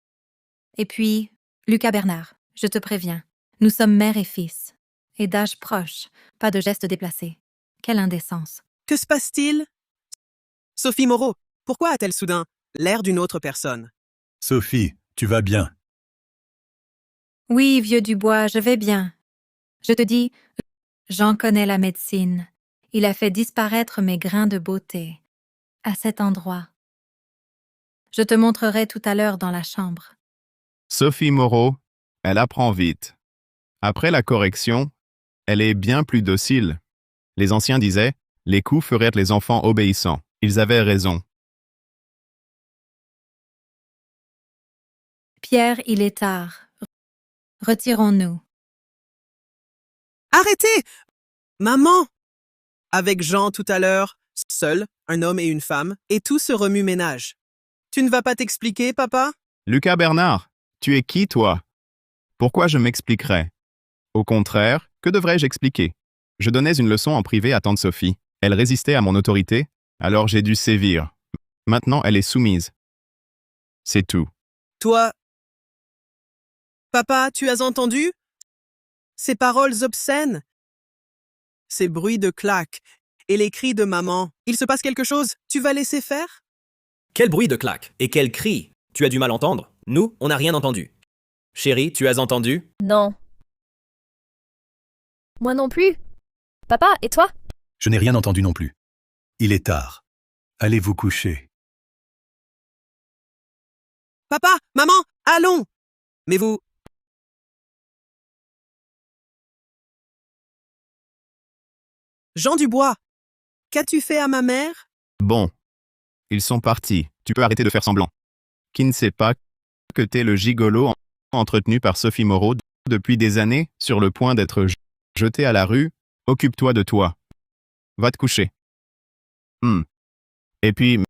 Et puis, Lucas Bernard, je te préviens, nous sommes mère et fils. Et d'âge proche, pas de gestes déplacés. Quelle indécence. Que se passe-t-il? Sophie Moreau, pourquoi a-t-elle soudain l'air d'une autre personne? Sophie, tu vas bien? Oui, vieux Dubois, je vais bien. Je te dis, Jean connaît la médecine. Il a fait disparaître mes grains de beauté. À cet endroit. Je te montrerai tout à l'heure dans la chambre. Sophie Moreau, elle apprend vite. Après la correction, elle est bien plus docile. Les anciens disaient, les coups feraient les enfants obéissants. Ils avaient raison. Pierre, il est tard. Retirons-nous. Arrêtez! Maman! Avec Jean tout à l'heure, seul, un homme et une femme, et tout ce remue-ménage. Tu ne vas pas t'expliquer, papa? Lucas Bernard, tu es qui, toi? Pourquoi je m'expliquerais? Au contraire, que devrais-je expliquer? Je donnais une leçon en privé à tante Sophie. Elle résistait à mon autorité, alors j'ai dû sévir. Maintenant, elle est soumise. C'est tout. Toi... Papa, tu as entendu? Ces paroles obscènes? Ces bruits de claques et les cris de maman. Il se passe quelque chose? Tu vas laisser faire? Quel bruit de claque et quel cri! Tu as du mal entendre? Nous, on n'a rien entendu. Chérie, tu as entendu? Non. Moi non plus. Papa, et toi? Je n'ai rien entendu non plus. Il est tard. Allez vous coucher. Papa, maman, allons! Mais vous... Jean Dubois, qu'as-tu fait à ma mère? Bon. Ils sont partis. Tu peux arrêter de faire semblant. Qui ne sait pas que t'es le gigolo entretenu par Sophie Moreau depuis des années, sur le point d'être jeté à la rue? Occupe-toi de toi. Va te coucher. Et puis,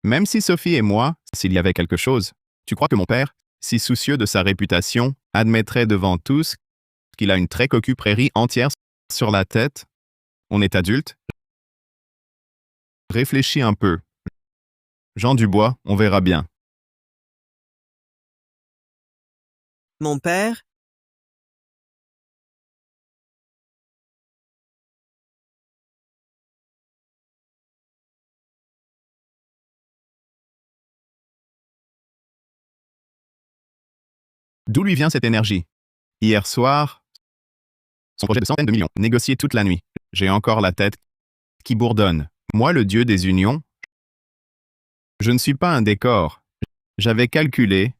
même si Sophie et moi, s'il y avait quelque chose, tu crois que mon père, si soucieux de sa réputation, admettrait devant tous qu'il a une très cocu prairie entière sur la tête? On est adulte. Réfléchis un peu. Jean Dubois, on verra bien. Mon père? D'où lui vient cette énergie? Hier soir, son projet de centaines de millions, négocié toute la nuit. J'ai encore la tête qui bourdonne. Moi, le dieu des unions, je ne suis pas un décor. J'avais calculé,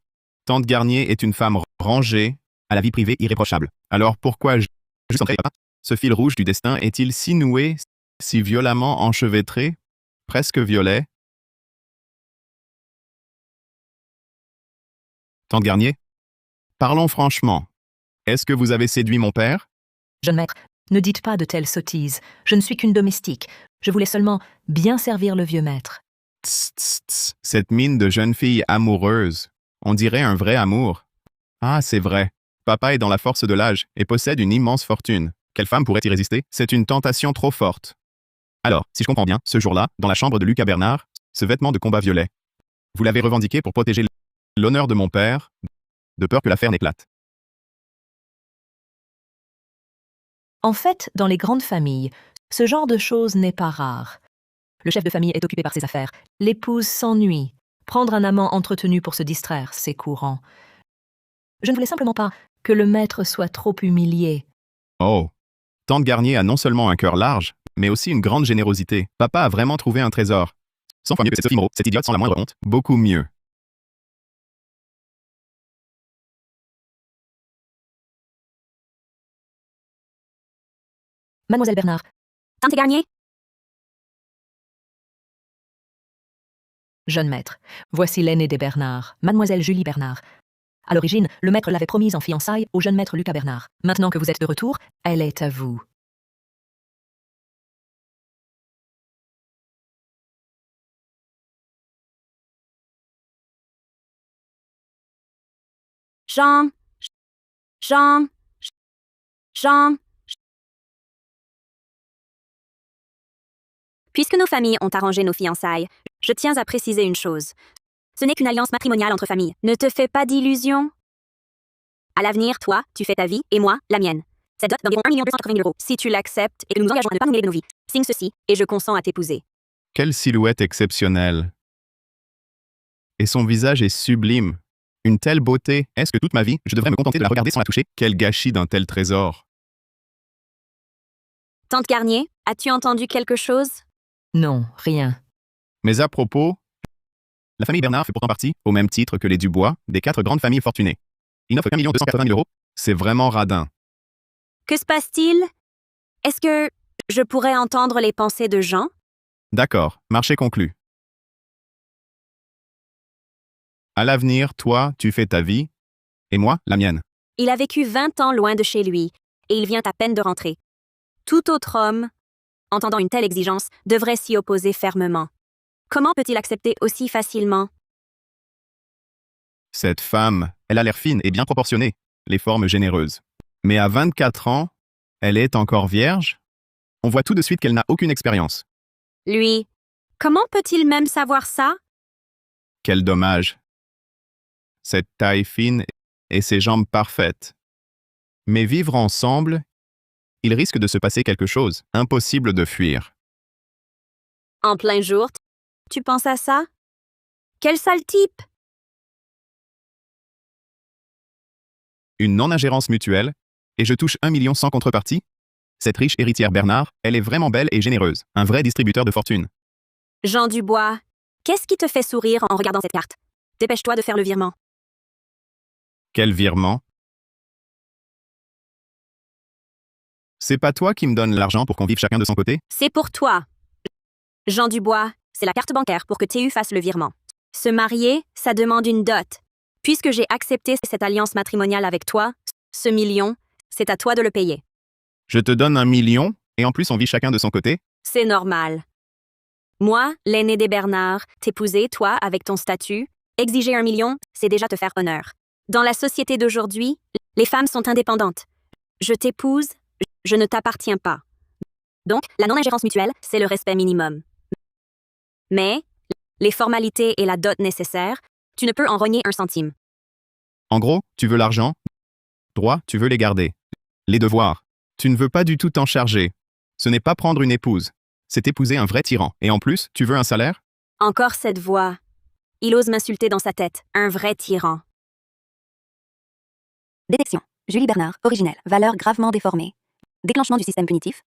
tante Garnier est une femme rangée, à la vie privée irréprochable. Alors pourquoi juste entrer, papa? Ce fil rouge du destin est-il si noué, si violemment enchevêtré, presque violet? Tante Garnier, parlons franchement. Est-ce que vous avez séduit mon père? Jeune maître, ne dites pas de telles sottises. Je ne suis qu'une domestique. Je voulais seulement bien servir le vieux maître. Tss, tss, tss. Cette mine de jeune fille amoureuse. On dirait un vrai amour. Ah, c'est vrai. Papa est dans la force de l'âge et possède une immense fortune. Quelle femme pourrait y résister? C'est une tentation trop forte. Alors, si je comprends bien, ce jour-là, dans la chambre de Lucas Bernard, ce vêtement de combat violet, vous l'avez revendiqué pour protéger l'honneur de mon père, de peur que l'affaire n'éclate. En fait, dans les grandes familles, ce genre de choses n'est pas rare. Le chef de famille est occupé par ses affaires. L'épouse s'ennuie. Prendre un amant entretenu pour se distraire, c'est courant. Je ne voulais simplement pas que le maître soit trop humilié. Oh. Tante Garnier a non seulement un cœur large, mais aussi une grande générosité. Papa a vraiment trouvé un trésor. 100 fois mieux que cette Sophie Moreau, cette idiote sans la moindre honte. Beaucoup mieux. Mademoiselle Bernard, Tante Garnier? jeune maître, voici l'aînée des Bernard, Mademoiselle Julie Bernard. À l'origine, le maître l'avait promise en fiançailles au jeune maître Lucas Bernard. Maintenant que vous êtes de retour, elle est à vous. Jean. Jean. Jean. Puisque nos familles ont arrangé nos fiançailles, je tiens à préciser une chose. Ce n'est qu'une alliance matrimoniale entre familles. Ne te fais pas d'illusions. À l'avenir, toi, tu fais ta vie et moi, la mienne. Cette dot d'environ 1 280 000 €. Si tu l'acceptes et que nous nous engageons à ne pas nous mêler de nos vies, signe ceci et je consens à t'épouser. Quelle silhouette exceptionnelle. Et son visage est sublime. Une telle beauté. Est-ce que toute ma vie, je devrais me contenter de la regarder sans la toucher? Quel gâchis d'un tel trésor. Tante Garnier, as-tu entendu quelque chose? Non, rien. Mais à propos, la famille Bernard fait pourtant partie, au même titre que les Dubois, des 4 grandes familles fortunées. Ils n'offrent qu'1 280 000 €. C'est vraiment radin. Que se passe-t-il? Est-ce que je pourrais entendre les pensées de Jean? D'accord, marché conclu. À l'avenir, toi, tu fais ta vie, et moi, la mienne. Il a vécu 20 ans loin de chez lui, et il vient à peine de rentrer. Tout autre homme, entendant une telle exigence, devrait s'y opposer fermement. Comment peut-il accepter aussi facilement? Cette femme, elle a l'air fine et bien proportionnée, les formes généreuses. Mais à 24 ans, elle est encore vierge? On voit tout de suite qu'elle n'a aucune expérience. Lui, comment peut-il même savoir ça? Quel dommage. Cette taille fine et ces jambes parfaites. Mais vivre ensemble, il risque de se passer quelque chose. Impossible de fuir. En plein jour, tu penses à ça? Quel sale type! Une non-ingérence mutuelle, et je touche 1 million sans contrepartie? Cette riche héritière Bernard, elle est vraiment belle et généreuse. Un vrai distributeur de fortune. Jean Dubois, qu'est-ce qui te fait sourire en regardant cette carte? Dépêche-toi de faire le virement. Quel virement? C'est pas toi qui me donnes l'argent pour qu'on vive chacun de son côté? C'est pour toi. Jean Dubois, c'est la carte bancaire pour que TU fasse le virement. Se marier, ça demande une dot. Puisque j'ai accepté cette alliance matrimoniale avec toi, ce million, c'est à toi de le payer. Je te donne 1 million, et en plus on vit chacun de son côté? C'est normal. Moi, l'aîné des Bernard, t'épouser, toi, avec ton statut, exiger 1 million, c'est déjà te faire honneur. Dans la société d'aujourd'hui, les femmes sont indépendantes. Je t'épouse, je ne t'appartiens pas. Donc, la non-ingérence mutuelle, c'est le respect minimum. Mais, les formalités et la dot nécessaires, tu ne peux en rogner 1 centime. En gros, tu veux l'argent? Droits, tu veux les garder. Les devoirs, tu ne veux pas du tout t'en charger. Ce n'est pas prendre une épouse, c'est épouser un vrai tyran. Et en plus, tu veux un salaire? Encore cette voix. Il ose m'insulter dans sa tête, un vrai tyran. Détection. Julie Bernard, originelle, valeur gravement déformée. Déclenchement du système punitif.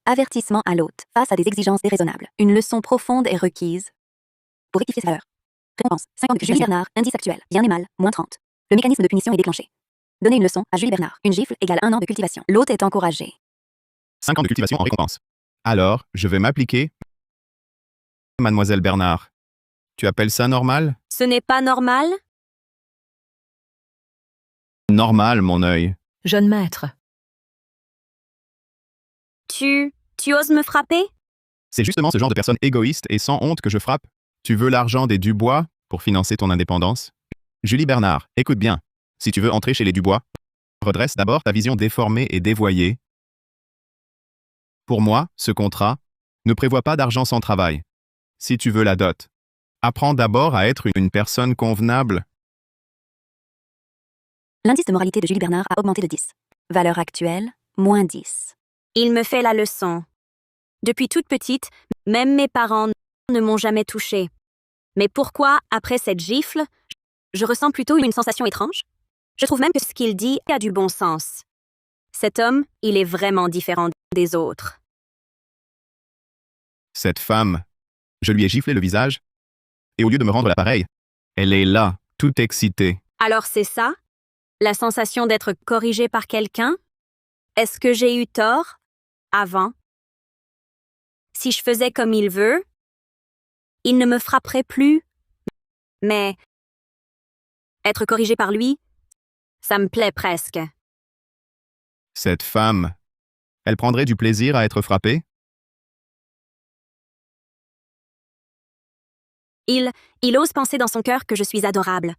Avertissement à l'hôte, face à des exigences déraisonnables. Une leçon profonde est requise. Pour rectifier sa valeur. Récompense, 50 de Julie Bernard, indice actuel, bien et mal, moins 30. Le mécanisme de punition est déclenché. Donner une leçon à Julie Bernard. Une gifle égale 1 an de cultivation. L'hôte est encouragé. 5 ans de cultivation en récompense. Alors, je vais m'appliquer. Mademoiselle Bernard, tu appelles ça normal? Ce n'est pas normal? Normal, mon œil. Jeune maître, Tu oses me frapper? C'est justement ce genre de personne égoïste et sans honte que je frappe. Tu veux l'argent des Dubois pour financer ton indépendance? Julie Bernard, écoute bien. Si tu veux entrer chez les Dubois, redresse d'abord ta vision déformée et dévoyée. Pour moi, ce contrat ne prévoit pas d'argent sans travail. Si tu veux la dot, apprends d'abord à être une personne convenable. L'indice de moralité de Julie Bernard a augmenté de 10. Valeur actuelle, moins 10. Il me fait la leçon. Depuis toute petite, même mes parents ne m'ont jamais touchée. Mais pourquoi, après cette gifle, je ressens plutôt une sensation étrange? Je trouve même que ce qu'il dit a du bon sens. Cet homme, il est vraiment différent des autres. Cette femme, je lui ai giflé le visage, et au lieu de me rendre l'appareil, elle est là, toute excitée. Alors c'est ça? La sensation d'être corrigée par quelqu'un? Est-ce que j'ai eu tort? avant. Si je faisais comme il veut, il ne me frapperait plus. Mais être corrigé par lui, ça me plaît presque. Cette femme, elle prendrait du plaisir à être frappée? Il ose penser dans son cœur que je suis adorable.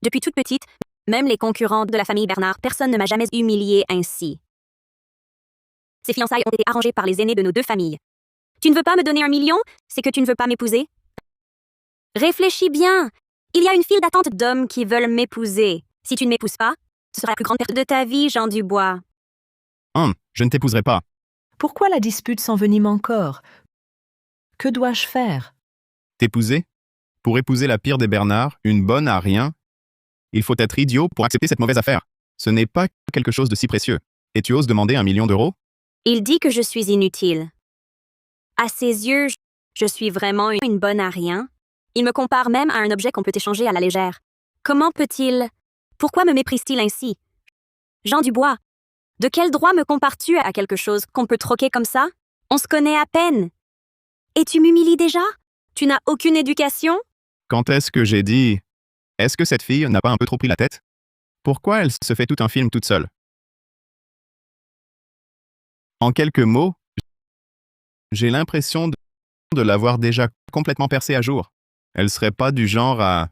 Depuis toute petite, même les concurrents de la famille Bernard, personne ne m'a jamais humiliée ainsi. Ces fiançailles ont été arrangées par les aînés de nos deux familles. Tu ne veux pas me donner 1 million? C'est que tu ne veux pas m'épouser? Réfléchis bien. Il y a une file d'attente d'hommes qui veulent m'épouser. Si tu ne m'épouses pas, ce sera la plus grande perte de ta vie, Jean Dubois. Je ne t'épouserai pas. Pourquoi la dispute s'envenime encore? Que dois-je faire? T'épouser? Pour épouser la pire des Bernard, une bonne à rien? Il faut être idiot pour accepter cette mauvaise affaire. Ce n'est pas quelque chose de si précieux. Et tu oses demander 1 million d'euros? Il dit que je suis inutile. À ses yeux, je suis vraiment une bonne à rien. Il me compare même à un objet qu'on peut échanger à la légère. Comment peut-il... Pourquoi me méprise-t-il ainsi? Jean Dubois, de quel droit me compares-tu à quelque chose qu'on peut troquer comme ça? On se connaît à peine. Et tu m'humilies déjà? Tu n'as aucune éducation? Quand est-ce que j'ai dit... Est-ce que cette fille n'a pas un peu trop pris la tête? Pourquoi elle se fait tout un film toute seule? En quelques mots, j'ai l'impression de l'avoir déjà complètement percée à jour. Elle serait pas du genre à...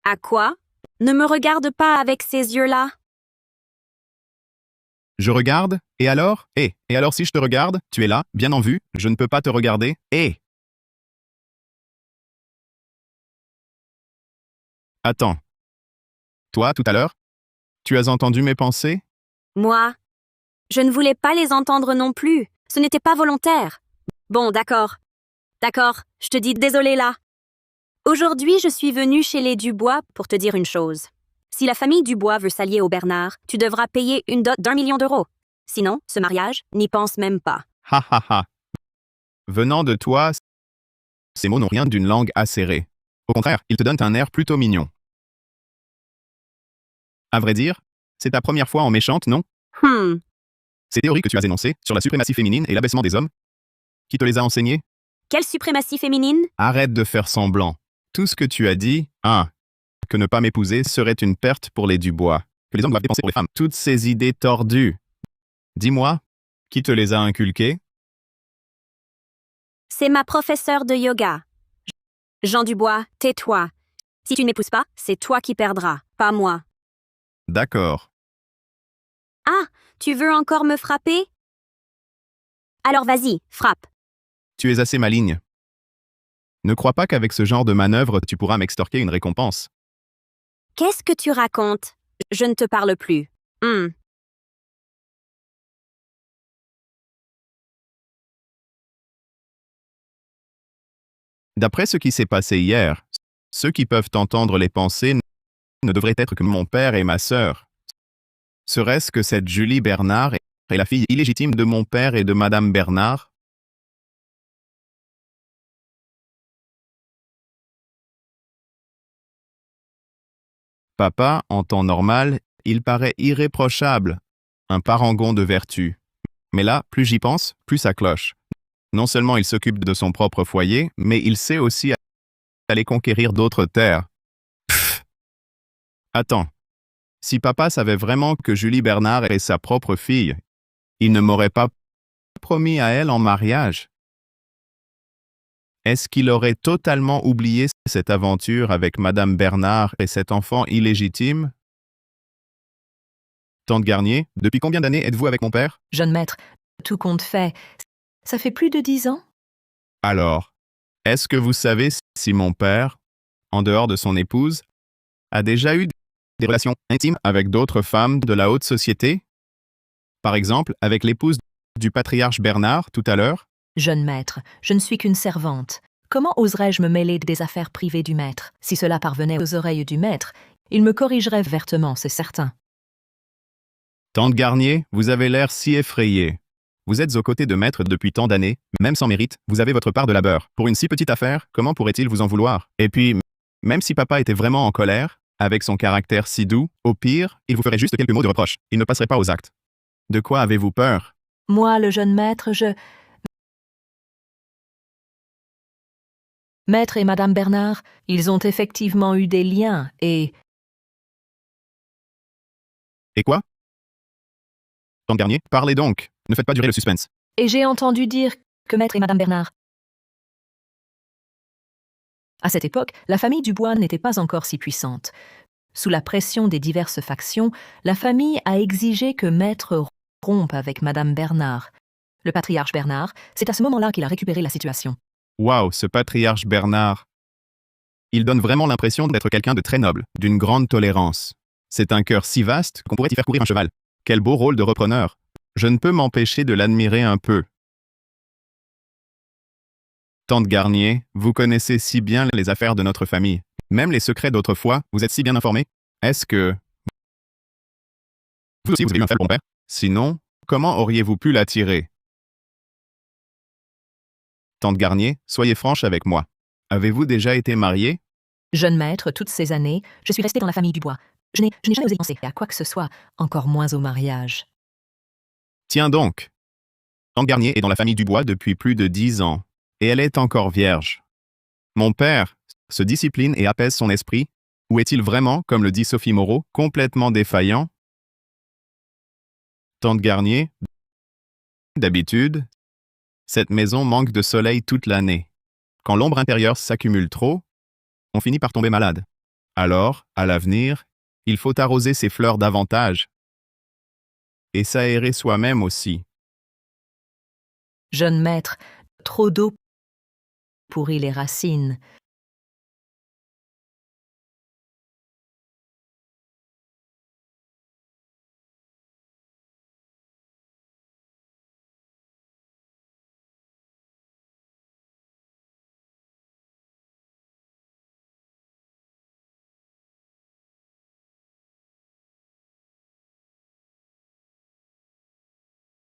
À quoi? Ne me regarde pas avec ces yeux-là. Je regarde, et alors? Et alors si je te regarde, tu es là, bien en vue, je ne peux pas te regarder, Attends. Toi, tout à l'heure? Tu as entendu mes pensées? Moi, je ne voulais pas les entendre non plus. Ce n'était pas volontaire. Bon, d'accord. D'accord, je te dis désolé là. Aujourd'hui, je suis venue chez les Dubois pour te dire une chose. Si la famille Dubois veut s'allier au Bernard, tu devras payer une dot d'1 million d'euros. Sinon, ce mariage, n'y pense même pas. Ha ha ha. Venant de toi, ces mots n'ont rien d'une langue acérée. Au contraire, ils te donnent un air plutôt mignon. À vrai dire, c'est ta première fois en méchante, non? Ces théories que tu as énoncées sur la suprématie féminine et l'abaissement des hommes, qui te les a enseignées? Quelle suprématie féminine? Arrête de faire semblant. Tout ce que tu as dit, que ne pas m'épouser serait une perte pour les Dubois, que les hommes doivent dépenser pour les femmes. Toutes ces idées tordues. Dis-moi, qui te les a inculquées? C'est ma professeure de yoga. Jean Dubois, tais-toi. Si tu ne m'épouses pas, c'est toi qui perdras, pas moi. D'accord. Ah, tu veux encore me frapper? Alors vas-y, frappe. Tu es assez maligne. Ne crois pas qu'avec ce genre de manœuvre, tu pourras m'extorquer une récompense. Qu'est-ce que tu racontes? Je ne te parle plus. D'après ce qui s'est passé hier, ceux qui peuvent entendre les pensées ne devraient être que mon père et ma sœur. Serait-ce que cette Julie Bernard est la fille illégitime de mon père et de Madame Bernard? Papa, en temps normal, il paraît irréprochable, un parangon de vertu. Mais là, plus j'y pense, plus ça cloche. Non seulement il s'occupe de son propre foyer, mais il sait aussi aller conquérir d'autres terres. Pfff. Attends. Si papa savait vraiment que Julie Bernard est sa propre fille, il ne m'aurait pas promis à elle en mariage. Est-ce qu'il aurait totalement oublié cette aventure avec Madame Bernard et cet enfant illégitime? Tante Garnier, depuis combien d'années êtes-vous avec mon père? Jeune maître, tout compte fait, ça fait plus de 10 ans? Alors, est-ce que vous savez si mon père, en dehors de son épouse, a déjà eu des relations intimes avec d'autres femmes de la haute société? Par exemple, avec l'épouse du patriarche Bernard tout à l'heure? Jeune maître, je ne suis qu'une servante. Comment oserais-je me mêler des affaires privées du maître? Si cela parvenait aux oreilles du maître, il me corrigerait vertement, c'est certain. Tante Garnier, vous avez l'air si effrayée. Vous êtes aux côtés de maître depuis tant d'années, même sans mérite, vous avez votre part de labeur. Pour une si petite affaire, comment pourrait-il vous en vouloir? Et puis, même si papa était vraiment en colère, avec son caractère si doux, au pire, il vous ferait juste quelques mots de reproche. Il ne passerait pas aux actes. De quoi avez-vous peur? Moi, le jeune maître, Maître et Madame Bernard, ils ont effectivement eu des liens Et quoi? Tante Garnier, parlez donc. Ne faites pas durer le suspense. Et j'ai entendu dire que Maître et Madame Bernard. À cette époque, la famille Dubois n'était pas encore si puissante. Sous la pression des diverses factions, la famille a exigé que Maître rompe avec Madame Bernard. Le patriarche Bernard, c'est à ce moment-là qu'il a récupéré la situation. Waouh, ce patriarche Bernard. Il donne vraiment l'impression d'être quelqu'un de très noble, d'une grande tolérance. C'est un cœur si vaste qu'on pourrait y faire courir un cheval. Quel beau rôle de repreneur. Je ne peux m'empêcher de l'admirer un peu. Tante Garnier, vous connaissez si bien les affaires de notre famille. Même les secrets d'autrefois, vous êtes si bien informés. Est-ce que... Vous aussi, vous avez eu un faible bon père? Sinon, comment auriez-vous pu l'attirer? Tante Garnier, soyez franche avec moi. Avez-vous déjà été mariée? Jeune maître, toutes ces années, je suis restée dans la famille Dubois. Je n'ai jamais osé penser à quoi que ce soit, encore moins au mariage. Tiens donc. Tante Garnier est dans la famille Dubois depuis plus de 10 ans, et elle est encore vierge. Mon père se discipline et apaise son esprit, ou est-il vraiment, comme le dit Sophie Moreau, complètement défaillant? Tante Garnier, d'habitude, cette maison manque de soleil toute l'année. Quand l'ombre intérieure s'accumule trop, on finit par tomber malade. Alors, à l'avenir, il faut arroser ses fleurs davantage. Et s'aérer soi-même aussi. Jeune maître, trop d'eau pourrit les racines.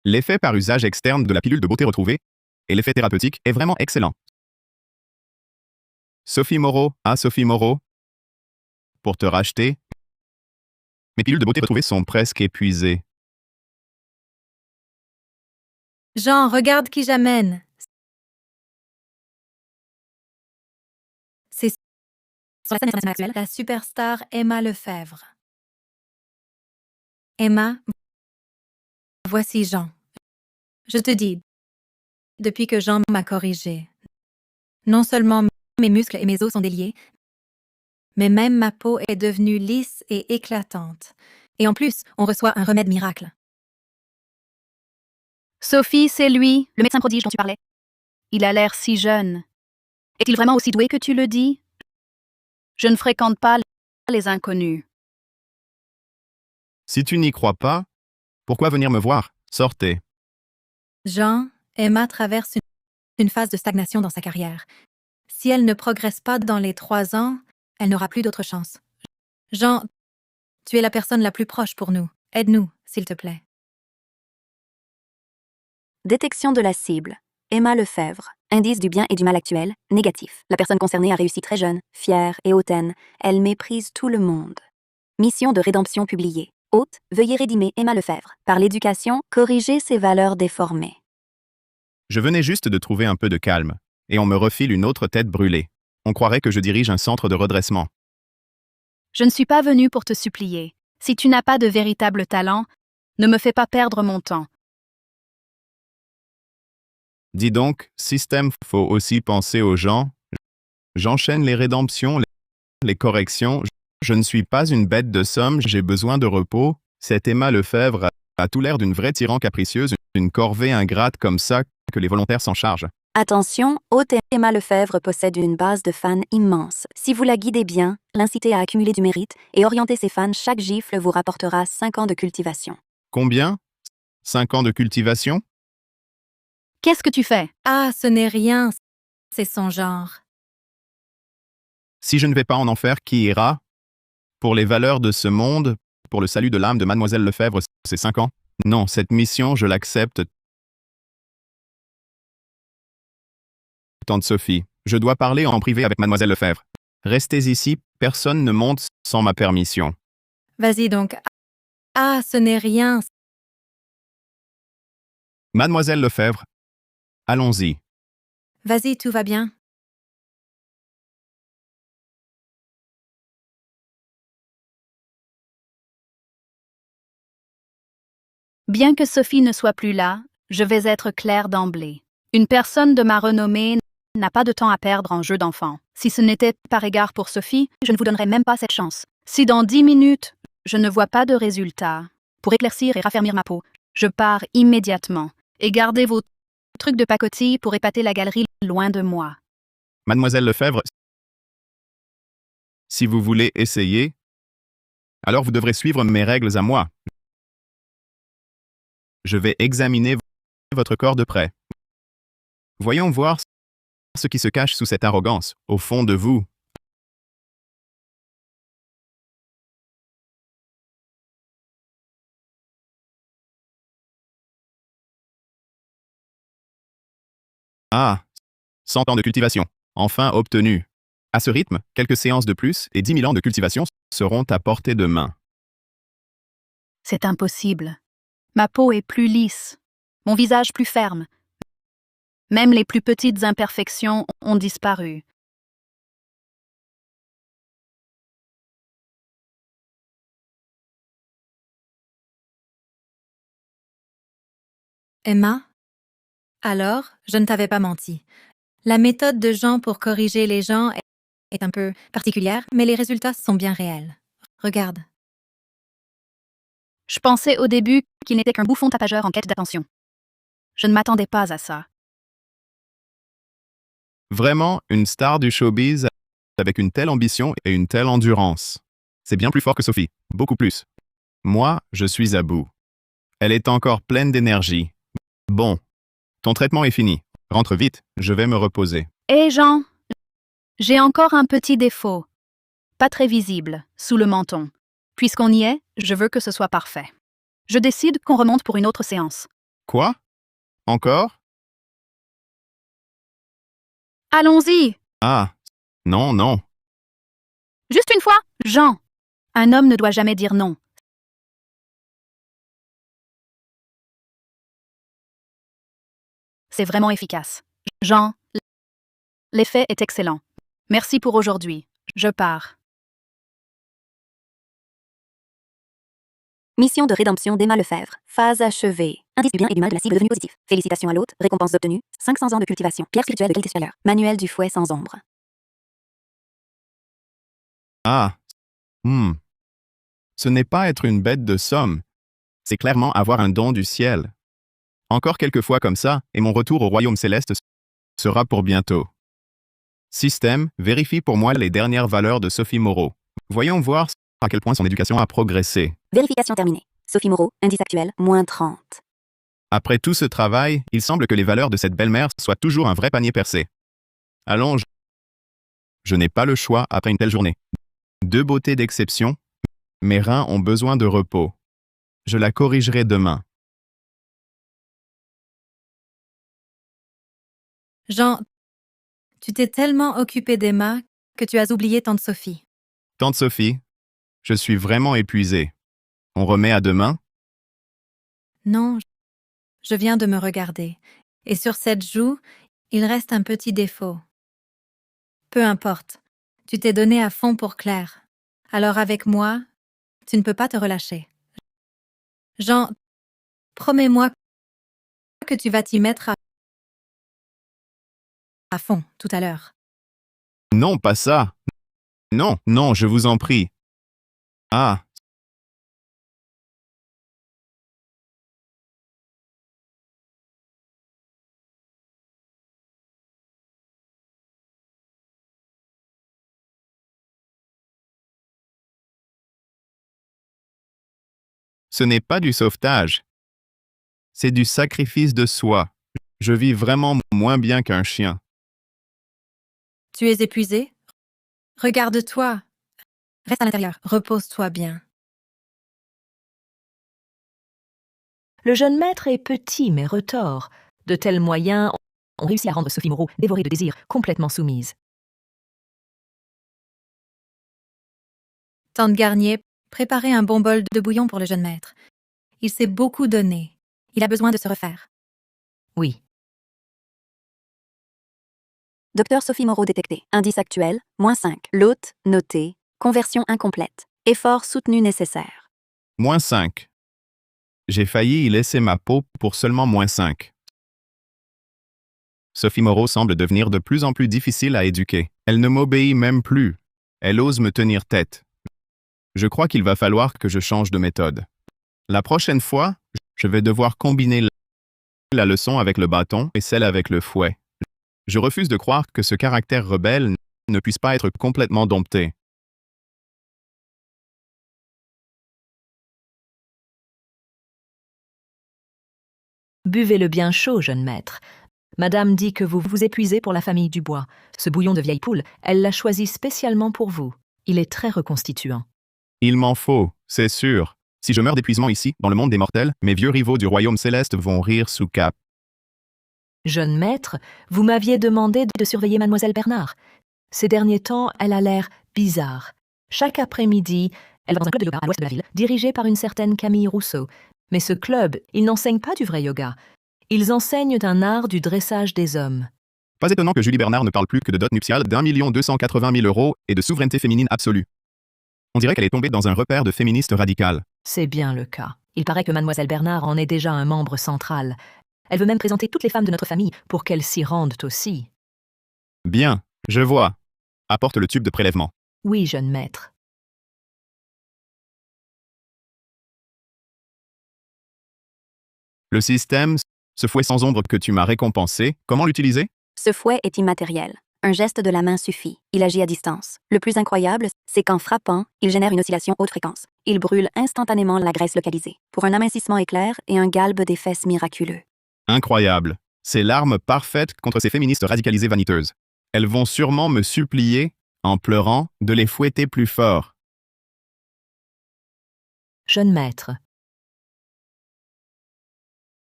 L'effet par usage externe de la pilule de beauté retrouvée et l'effet thérapeutique est vraiment excellent. Sophie Moreau, Sophie Moreau, pour te racheter, mes pilules de beauté retrouvées sont presque épuisées. Jean, regarde qui j'amène. C'est sur la scène internationale actuelle, la superstar Emma Lefebvre. Emma, voici Jean. Je te dis, depuis que Jean m'a corrigé, non seulement mes muscles et mes os sont déliés, mais même ma peau est devenue lisse et éclatante. Et en plus, on reçoit un remède miracle. Sophie, c'est lui, le médecin prodige dont tu parlais. Il a l'air si jeune. Est-il vraiment aussi doué que tu le dis? Je ne fréquente pas les inconnus. Si tu n'y crois pas, pourquoi venir me voir? Sortez. Jean, Emma traverse une phase de stagnation dans sa carrière. Si elle ne progresse pas dans les 3 ans, elle n'aura plus d'autre chance. Jean, tu es la personne la plus proche pour nous. Aide-nous, s'il te plaît. Détection de la cible. Emma Lefebvre. Indice du bien et du mal actuel, négatif. La personne concernée a réussi très jeune, fière et hautaine. Elle méprise tout le monde. Mission de rédemption publiée. Hôte, veuillez rédimer Emma Lefebvre. Par l'éducation, corriger ses valeurs déformées. Je venais juste de trouver un peu de calme, et on me refile une autre tête brûlée. On croirait que je dirige un centre de redressement. Je ne suis pas venue pour te supplier. Si tu n'as pas de véritable talent, ne me fais pas perdre mon temps. Dis donc, système, faut aussi penser aux gens. J'enchaîne les rédemptions, les corrections. Je ne suis pas une bête de somme, j'ai besoin de repos. Cette Emma Lefebvre a tout l'air d'une vraie tyran capricieuse, une corvée ingrate comme ça que les volontaires s'en chargent. Attention, haute Emma Lefebvre possède une base de fans immense. Si vous la guidez bien, l'incitez à accumuler du mérite et orienter ses fans, chaque gifle vous rapportera 5 ans de cultivation. Combien? 5 ans de cultivation? Qu'est-ce que tu fais? Ah, ce n'est rien, c'est son genre. Si je ne vais pas en enfer, qui ira? Pour les valeurs de ce monde, pour le salut de l'âme de Mademoiselle Lefebvre, c'est 5 ans? Non, cette mission, je l'accepte. Tante Sophie, je dois parler en privé avec Mademoiselle Lefebvre. Restez ici, personne ne monte sans ma permission. Vas-y donc. Ah, ce n'est rien, Mademoiselle Lefebvre, allons-y. Vas-y, tout va bien. Bien que Sophie ne soit plus là, je vais être claire d'emblée. Une personne de ma renommée n'a pas de temps à perdre en jeu d'enfant. Si ce n'était par égard pour Sophie, je ne vous donnerais même pas cette chance. Si dans 10 minutes, je ne vois pas de résultat, pour éclaircir et raffermir ma peau, je pars immédiatement. Et gardez vos trucs de pacotille pour épater la galerie loin de moi. Mademoiselle Lefebvre, si vous voulez essayer, alors vous devrez suivre mes règles à moi. Je vais examiner votre corps de près. Voyons voir ce qui se cache sous cette arrogance, au fond de vous. Ah, 100 ans de cultivation, enfin obtenu. À ce rythme, quelques séances de plus et 10 000 ans de cultivation seront à portée de main. C'est impossible. Ma peau est plus lisse, mon visage plus ferme. Même les plus petites imperfections ont disparu. Emma? Alors, je ne t'avais pas menti. La méthode de Jean pour corriger les gens est un peu particulière, mais les résultats sont bien réels. Regarde. Je pensais au début qu'il n'était qu'un bouffon tapageur en quête d'attention. Je ne m'attendais pas à ça. Vraiment, une star du showbiz avec une telle ambition et une telle endurance. C'est bien plus fort que Sophie, beaucoup plus. Moi, je suis à bout. Elle est encore pleine d'énergie. Bon, ton traitement est fini. Rentre vite, je vais me reposer. Hé Jean, j'ai encore un petit défaut. Pas très visible, sous le menton. Puisqu'on y est, je veux que ce soit parfait. Je décide qu'on remonte pour une autre séance. Quoi? Encore? Allons-y! Ah, non, non. Juste une fois, Jean. Un homme ne doit jamais dire non. C'est vraiment efficace. Jean, l'effet est excellent. Merci pour aujourd'hui. Je pars. Mission de rédemption d'Emma Lefebvre. Phase achevée. Indice du bien et du mal de la cible devenu positif. Félicitations à l'hôte. Récompenses obtenues. 500 ans de cultivation. Pierre spirituelle de qualité supérieure. Manuel du fouet sans ombre. Ah. Ce n'est pas être une bête de somme. C'est clairement avoir un don du ciel. Encore quelques fois comme ça, et mon retour au royaume céleste sera pour bientôt. Système, vérifie pour moi les dernières valeurs de Sophie Moreau. Voyons voir à quel point son éducation a progressé. Vérification terminée. Sophie Moreau, indice actuel, moins 30. Après tout ce travail, il semble que les valeurs de cette belle-mère soient toujours un vrai panier percé. Allons, je n'ai pas le choix après une telle journée. Deux beautés d'exception, mes reins ont besoin de repos. Je la corrigerai demain. Jean, tu t'es tellement occupé d'Emma que tu as oublié tante Sophie. Tante Sophie, je suis vraiment épuisé. On remet à demain? Non, je viens de me regarder. Et sur cette joue, il reste un petit défaut. Peu importe, tu t'es donné à fond pour Claire. Alors avec moi, tu ne peux pas te relâcher. Jean, promets-moi que tu vas t'y mettre à fond tout à l'heure. Non, pas ça. Non, non, je vous en prie. Ah. Ce n'est pas du sauvetage. C'est du sacrifice de soi. Je vis vraiment moins bien qu'un chien. Tu es épuisé? Regarde-toi. Reste à l'intérieur. Repose-toi bien. Le jeune maître est petit mais retors. De tels moyens ont réussi à rendre Sophie Moreau, dévorée de désir, complètement soumise. Tante Garnier, préparez un bon bol de bouillon pour le jeune maître. Il s'est beaucoup donné. Il a besoin de se refaire. Oui. Docteur Sophie Moreau détecté. Indice actuel, -5. L'hôte, noté. Conversion incomplète. Effort soutenu nécessaire. -5. J'ai failli y laisser ma peau pour seulement -5. Sophie Moreau semble devenir de plus en plus difficile à éduquer. Elle ne m'obéit même plus. Elle ose me tenir tête. Je crois qu'il va falloir que je change de méthode. La prochaine fois, je vais devoir combiner la leçon avec le bâton et celle avec le fouet. Je refuse de croire que ce caractère rebelle ne puisse pas être complètement dompté. Buvez-le bien chaud, jeune maître. Madame dit que vous vous épuisez pour la famille Dubois. Ce bouillon de vieille poule, elle l'a choisi spécialement pour vous. Il est très reconstituant. Il m'en faut, c'est sûr. Si je meurs d'épuisement ici, dans le monde des mortels, mes vieux rivaux du royaume céleste vont rire sous cap. Jeune maître, vous m'aviez demandé de surveiller mademoiselle Bernard. Ces derniers temps, elle a l'air bizarre. Chaque après-midi, elle va dans un club de yoga à l'ouest de la ville, dirigé par une certaine Camille Rousseau. Mais ce club, il n'enseigne pas du vrai yoga. Ils enseignent un art du dressage des hommes. Pas étonnant que Julie Bernard ne parle plus que de dot nuptiale d'1 280 000 € et de souveraineté féminine absolue. On dirait qu'elle est tombée dans un repère de féministes radicales. C'est bien le cas. Il paraît que mademoiselle Bernard en est déjà un membre central. Elle veut même présenter toutes les femmes de notre famille pour qu'elles s'y rendent aussi. Bien, je vois. Apporte le tube de prélèvement. Oui, jeune maître. Le système, ce fouet sans ombre que tu m'as récompensé, comment l'utiliser? Ce fouet est immatériel. Un geste de la main suffit. Il agit à distance. Le plus incroyable, c'est qu'en frappant, il génère une oscillation haute fréquence. Il brûle instantanément la graisse localisée, pour un amincissement éclair et un galbe des fesses miraculeux. Incroyable. C'est l'arme parfaite contre ces féministes radicalisées vaniteuses. Elles vont sûrement me supplier, en pleurant, de les fouetter plus fort. Jeune maître.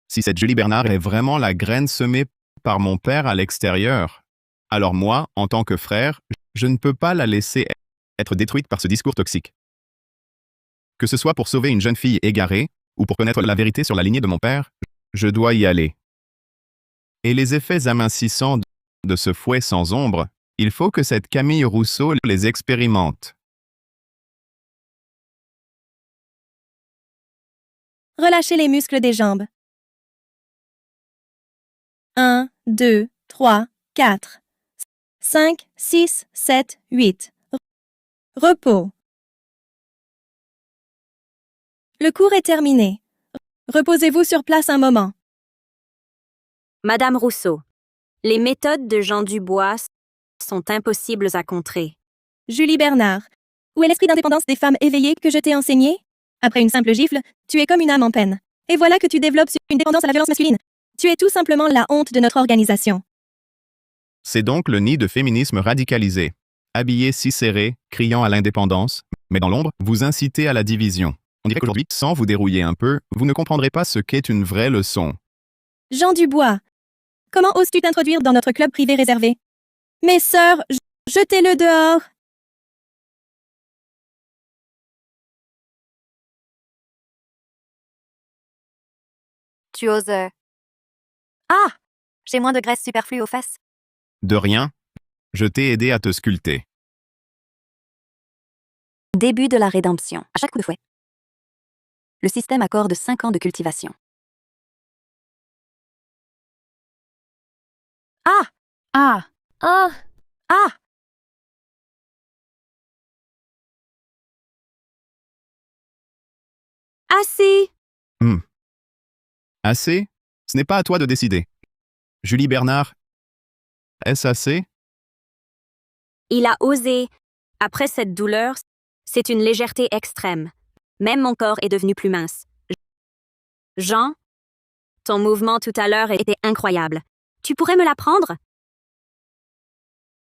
Si cette Julie Bernard est vraiment la graine semée par mon père à l'extérieur, alors moi, en tant que frère, je ne peux pas la laisser être détruite par ce discours toxique. Que ce soit pour sauver une jeune fille égarée, ou pour connaître la vérité sur la lignée de mon père, je dois y aller. Et les effets amincissants de ce fouet sans ombre, il faut que cette Camille Rousseau les expérimente. Relâchez les muscles des jambes. 1, 2, 3, 4, 5, 6, 7, 8. Repos. Le cours est terminé. Reposez-vous sur place un moment. Madame Rousseau, les méthodes de Jean Dubois sont impossibles à contrer. Julie Bernard, où est l'esprit d'indépendance des femmes éveillées que je t'ai enseigné? Après une simple gifle, tu es comme une âme en peine. Et voilà que tu développes une dépendance à la violence masculine. Tu es tout simplement la honte de notre organisation. C'est donc le nid de féminisme radicalisé. Habillé si serré, criant à l'indépendance, mais dans l'ombre, vous incitez à la division. On dirait qu'aujourd'hui, sans vous dérouiller un peu, vous ne comprendrez pas ce qu'est une vraie leçon. Jean Dubois, comment oses-tu t'introduire dans notre club privé réservé? Mes sœurs, jetez-le dehors! Tu oses... Ah! J'ai moins de graisse superflue aux fesses. De rien, je t'ai aidé à te sculpter. Début de la rédemption. À chaque coup de fouet, le système accorde 5 ans de cultivation. Ah! Ah! Ah! Ah! Assez! Assez? Ce n'est pas à toi de décider. Julie Bernard, est-ce assez? Il a osé. Après cette douleur, c'est une légèreté extrême. Même mon corps est devenu plus mince. Jean, ton mouvement tout à l'heure était incroyable. Tu pourrais me l'apprendre?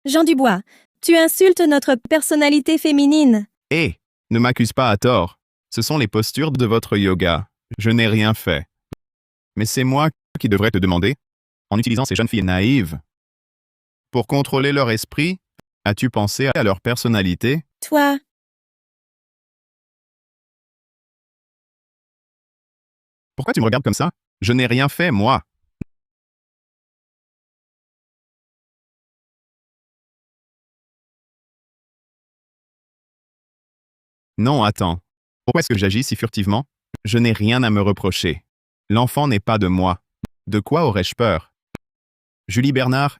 Jean Dubois, tu insultes notre personnalité féminine. Hé, ne m'accuse pas à tort. Ce sont les postures de votre yoga. Je n'ai rien fait. Mais c'est moi qui devrais te demander, en utilisant ces jeunes filles naïves, pour contrôler leur esprit, as-tu pensé à leur personnalité? Toi, Pourquoi tu me regardes comme ça? Je n'ai rien fait, moi. Non, attends. Pourquoi est-ce que j'agis si furtivement? Je n'ai rien à me reprocher. L'enfant n'est pas de moi. De quoi aurais-je peur? Julie Bernard,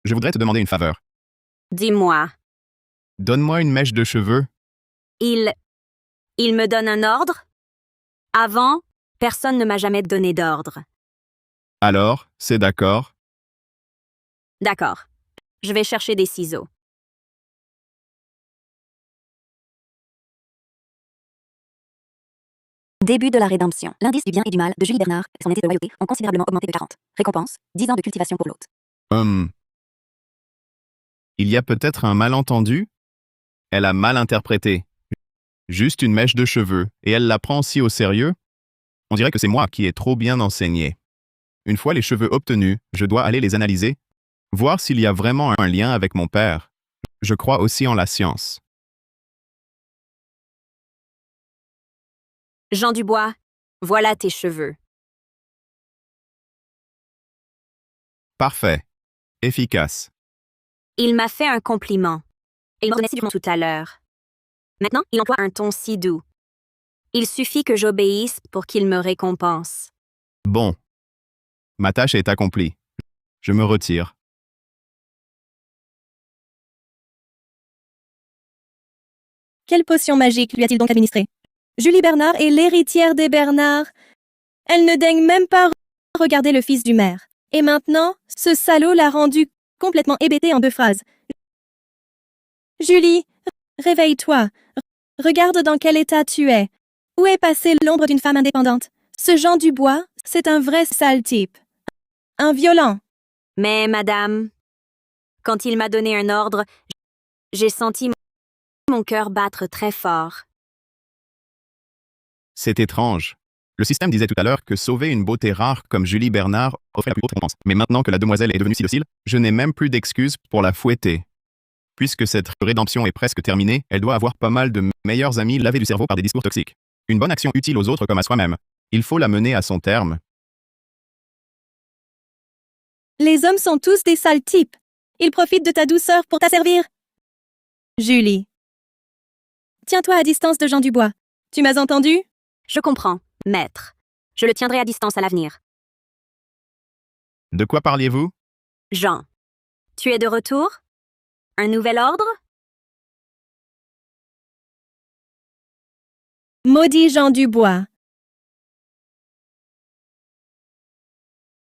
je voudrais te demander une faveur. Dis-moi. Donne-moi une mèche de cheveux. Il me donne un ordre? Avant, personne ne m'a jamais donné d'ordre. Alors, c'est d'accord. D'accord. Je vais chercher des ciseaux. Début de la rédemption. L'indice du bien et du mal de Julie Bernard et son indice de loyauté ont considérablement augmenté de 40. Récompense, 10 ans de cultivation pour l'hôte. Il y a peut-être un malentendu? Elle a mal interprété. Juste une mèche de cheveux, et elle la prend si au sérieux? On dirait que c'est moi qui ai trop bien enseigné. Une fois les cheveux obtenus, je dois aller les analyser, voir s'il y a vraiment un lien avec mon père. Je crois aussi en la science. Jean Dubois, voilà tes cheveux. Parfait. Efficace. Il m'a fait un compliment. Il m'ordonnait si durement tout à l'heure. Maintenant, il emploie un ton si doux. Il suffit que j'obéisse pour qu'il me récompense. Bon. Ma tâche est accomplie. Je me retire. Quelle potion magique lui a-t-il donc administrée? Julie Bernard est l'héritière des Bernard. Elle ne daigne même pas regarder le fils du maire. Et maintenant, ce salaud l'a rendue complètement hébétée en 2 phrases. Julie, réveille-toi. Regarde dans quel état tu es. Où est passée l'ombre d'une femme indépendante? Ce Jean Dubois, c'est un vrai sale type. Un violent. Mais, madame, quand il m'a donné un ordre, j'ai senti mon cœur battre très fort. C'est étrange. Le système disait tout à l'heure que sauver une beauté rare comme Julie Bernard offrait la plus haute récompense. Mais maintenant que la demoiselle est devenue si docile, je n'ai même plus d'excuses pour la fouetter. Puisque cette rédemption est presque terminée, elle doit avoir pas mal de meilleurs amis lavés du cerveau par des discours toxiques. Une bonne action utile aux autres comme à soi-même. Il faut la mener à son terme. Les hommes sont tous des sales types. Ils profitent de ta douceur pour t'asservir. Julie. Tiens-toi à distance de Jean Dubois. Tu m'as entendu? Je comprends, maître. Je le tiendrai à distance à l'avenir. De quoi parliez-vous? Jean, tu es de retour? Un nouvel ordre? Maudit Jean Dubois.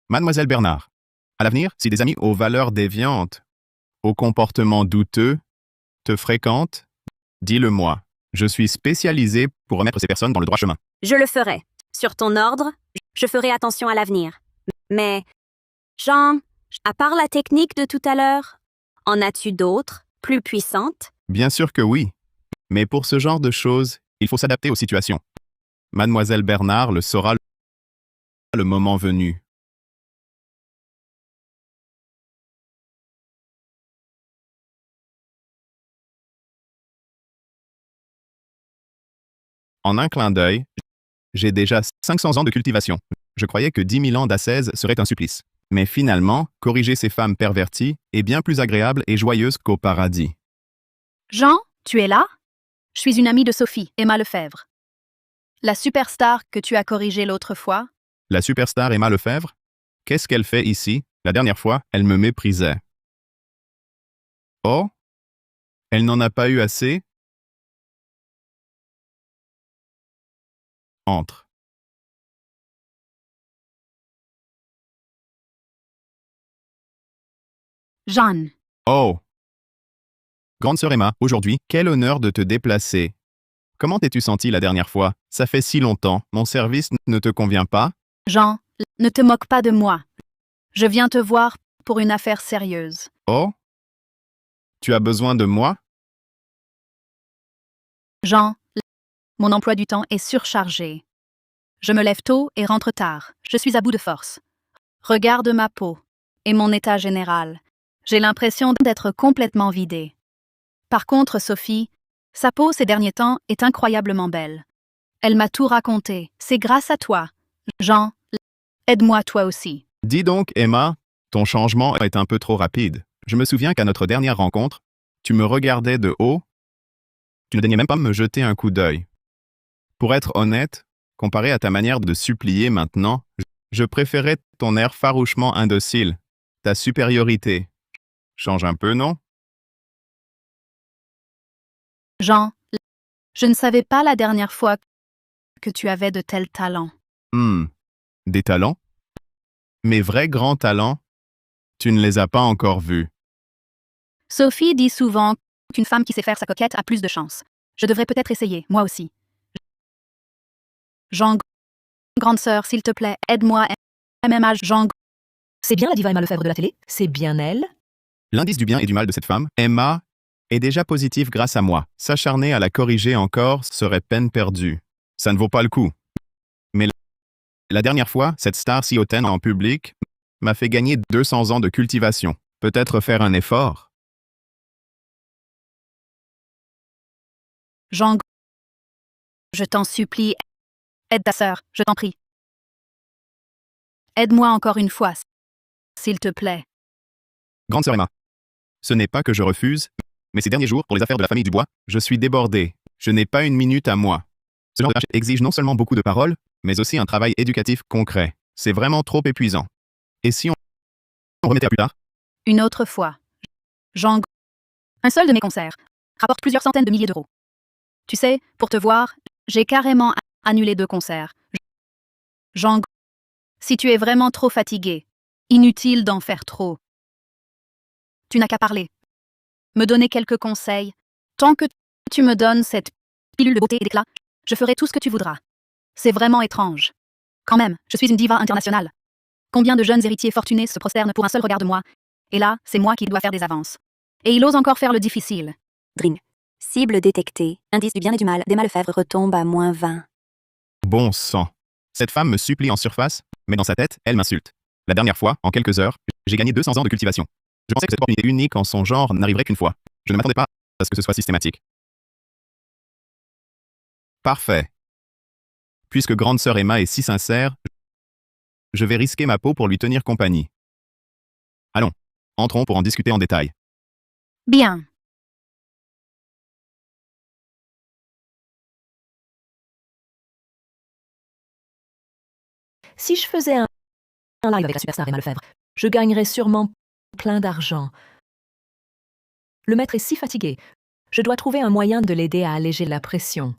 Mademoiselle Bernard. À l'avenir, si des amis aux valeurs déviantes, aux comportements douteux, te fréquentent, dis-le-moi. Je suis spécialisé pour remettre ces personnes dans le droit chemin. Je le ferai. Sur ton ordre, je ferai attention à l'avenir. Mais, Jean, à part la technique de tout à l'heure, en as-tu d'autres, plus puissantes? Bien sûr que oui. Mais pour ce genre de choses, il faut s'adapter aux situations. Mademoiselle Bernard le saura le moment venu. En un clin d'œil, j'ai déjà 500 ans de cultivation. Je croyais que 10 000 ans d'ascèse serait un supplice. Mais finalement, corriger ces femmes perverties est bien plus agréable et joyeuse qu'au paradis. Jean, tu es là? Je suis une amie de Sophie, Emma Lefebvre. La superstar que tu as corrigée l'autre fois. La superstar Emma Lefebvre? Qu'est-ce qu'elle fait ici? La dernière fois, elle me méprisait. Oh? Elle n'en a pas eu assez? Entre. Jeanne. Oh! Grande sœur Emma, aujourd'hui, quel honneur de te déplacer. Comment t'es-tu sentie la dernière fois? Ça fait si longtemps. Mon service ne te convient pas? Jean, ne te moque pas de moi. Je viens te voir pour une affaire sérieuse. Oh? Tu as besoin de moi? Jean, mon emploi du temps est surchargé. Je me lève tôt et rentre tard. Je suis à bout de force. Regarde ma peau et mon état général. J'ai l'impression d'être complètement vidée. Par contre, Sophie, sa peau ces derniers temps est incroyablement belle. Elle m'a tout raconté. C'est grâce à toi. Jean, aide-moi toi aussi. Dis donc, Emma, ton changement est un peu trop rapide. Je me souviens qu'à notre dernière rencontre, tu me regardais de haut. Tu ne daignais même pas me jeter un coup d'œil. Pour être honnête, comparé à ta manière de supplier maintenant, je préférais ton air farouchement indocile, ta supériorité. Change un peu, non? Jean, je ne savais pas la dernière fois que tu avais de tels talents. Des talents? Mes vrais grands talents, tu ne les as pas encore vus. Sophie dit souvent qu'une femme qui sait faire sa coquette a plus de chance. Je devrais peut-être essayer, moi aussi. Jean, grande sœur, s'il te plaît, aide-moi. À même âge, Jean. C'est bien la diva Emma Lefebvre de la télé? C'est bien elle? L'indice du bien et du mal de cette femme, Emma, est déjà positif grâce à moi. S'acharner à la corriger encore serait peine perdue. Ça ne vaut pas le coup. Mais la dernière fois, cette star si hautaine en public m'a fait gagner 200 ans de cultivation. Peut-être faire un effort? Jean, je t'en supplie, aide ta sœur, je t'en prie. Aide-moi encore une fois, s'il te plaît. Grande sœur Emma, ce n'est pas que je refuse, mais ces derniers jours, pour les affaires de la famille Dubois, je suis débordé. Je n'ai pas une minute à moi. Ce genre de tâche exige non seulement beaucoup de paroles, mais aussi un travail éducatif concret. C'est vraiment trop épuisant. Et si on remettait à plus tard? Une autre fois. Jean, un seul de mes concerts rapporte plusieurs centaines de milliers d'euros. Tu sais, pour te voir, j'ai carrément annulé 2 concerts. Jean, si tu es vraiment trop fatigué, inutile d'en faire trop. Tu n'as qu'à parler. Me donner quelques conseils. Tant que tu me donnes cette pilule de beauté et d'éclat, je ferai tout ce que tu voudras. C'est vraiment étrange. Quand même, je suis une diva internationale. Combien de jeunes héritiers fortunés se prosternent pour un seul regard de moi? Et là, c'est moi qui dois faire des avances. Et il ose encore faire le difficile. Dring. Cible détectée. Indice du bien et du mal d'Emma Lefebvre retombe à -20. Bon sang. Cette femme me supplie en surface, mais dans sa tête, elle m'insulte. La dernière fois, en quelques heures, j'ai gagné 200 ans de cultivation. Je pensais que cette opportunité unique en son genre n'arriverait qu'une fois. Je ne m'attendais pas à ce que ce soit systématique. Parfait. Puisque grande sœur Emma est si sincère, je vais risquer ma peau pour lui tenir compagnie. Allons, entrons pour en discuter en détail. Bien. Si je faisais un live avec la superstar Emma Lefebvre, je gagnerais sûrement plein d'argent. Le maître est si fatigué. Je dois trouver un moyen de l'aider à alléger la pression.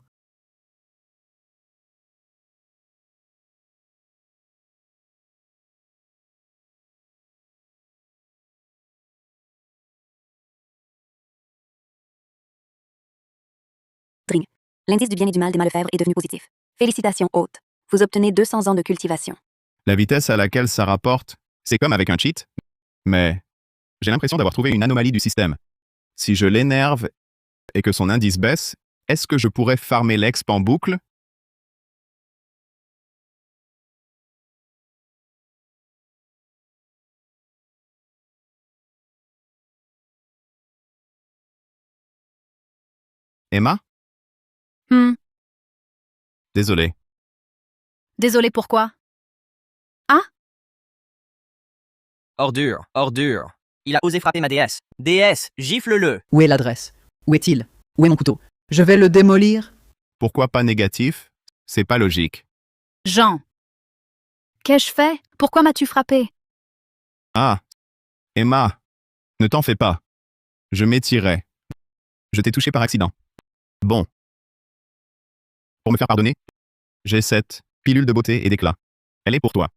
Dring. L'indice du bien et du mal d'Emma Lefebvre est devenu positif. Félicitations, hôte. Vous obtenez 200 ans de cultivation. La vitesse à laquelle ça rapporte, c'est comme avec un cheat, mais j'ai l'impression d'avoir trouvé une anomalie du système. Si je l'énerve et que son indice baisse, est-ce que je pourrais farmer l'exp en boucle? Emma? Désolé. Désolé pourquoi? Ordure, ordure. Il a osé frapper ma déesse. Déesse, gifle-le. Où est l'adresse? Où est-il? Où est mon couteau? Je vais le démolir. Pourquoi pas négatif? C'est pas logique. Jean. Qu'ai-je fait? Pourquoi m'as-tu frappé? Ah, Emma, ne t'en fais pas. Je m'étirais. Je t'ai touché par accident. Bon. Pour me faire pardonner, j'ai cette pilule de beauté et d'éclat. Elle est pour toi.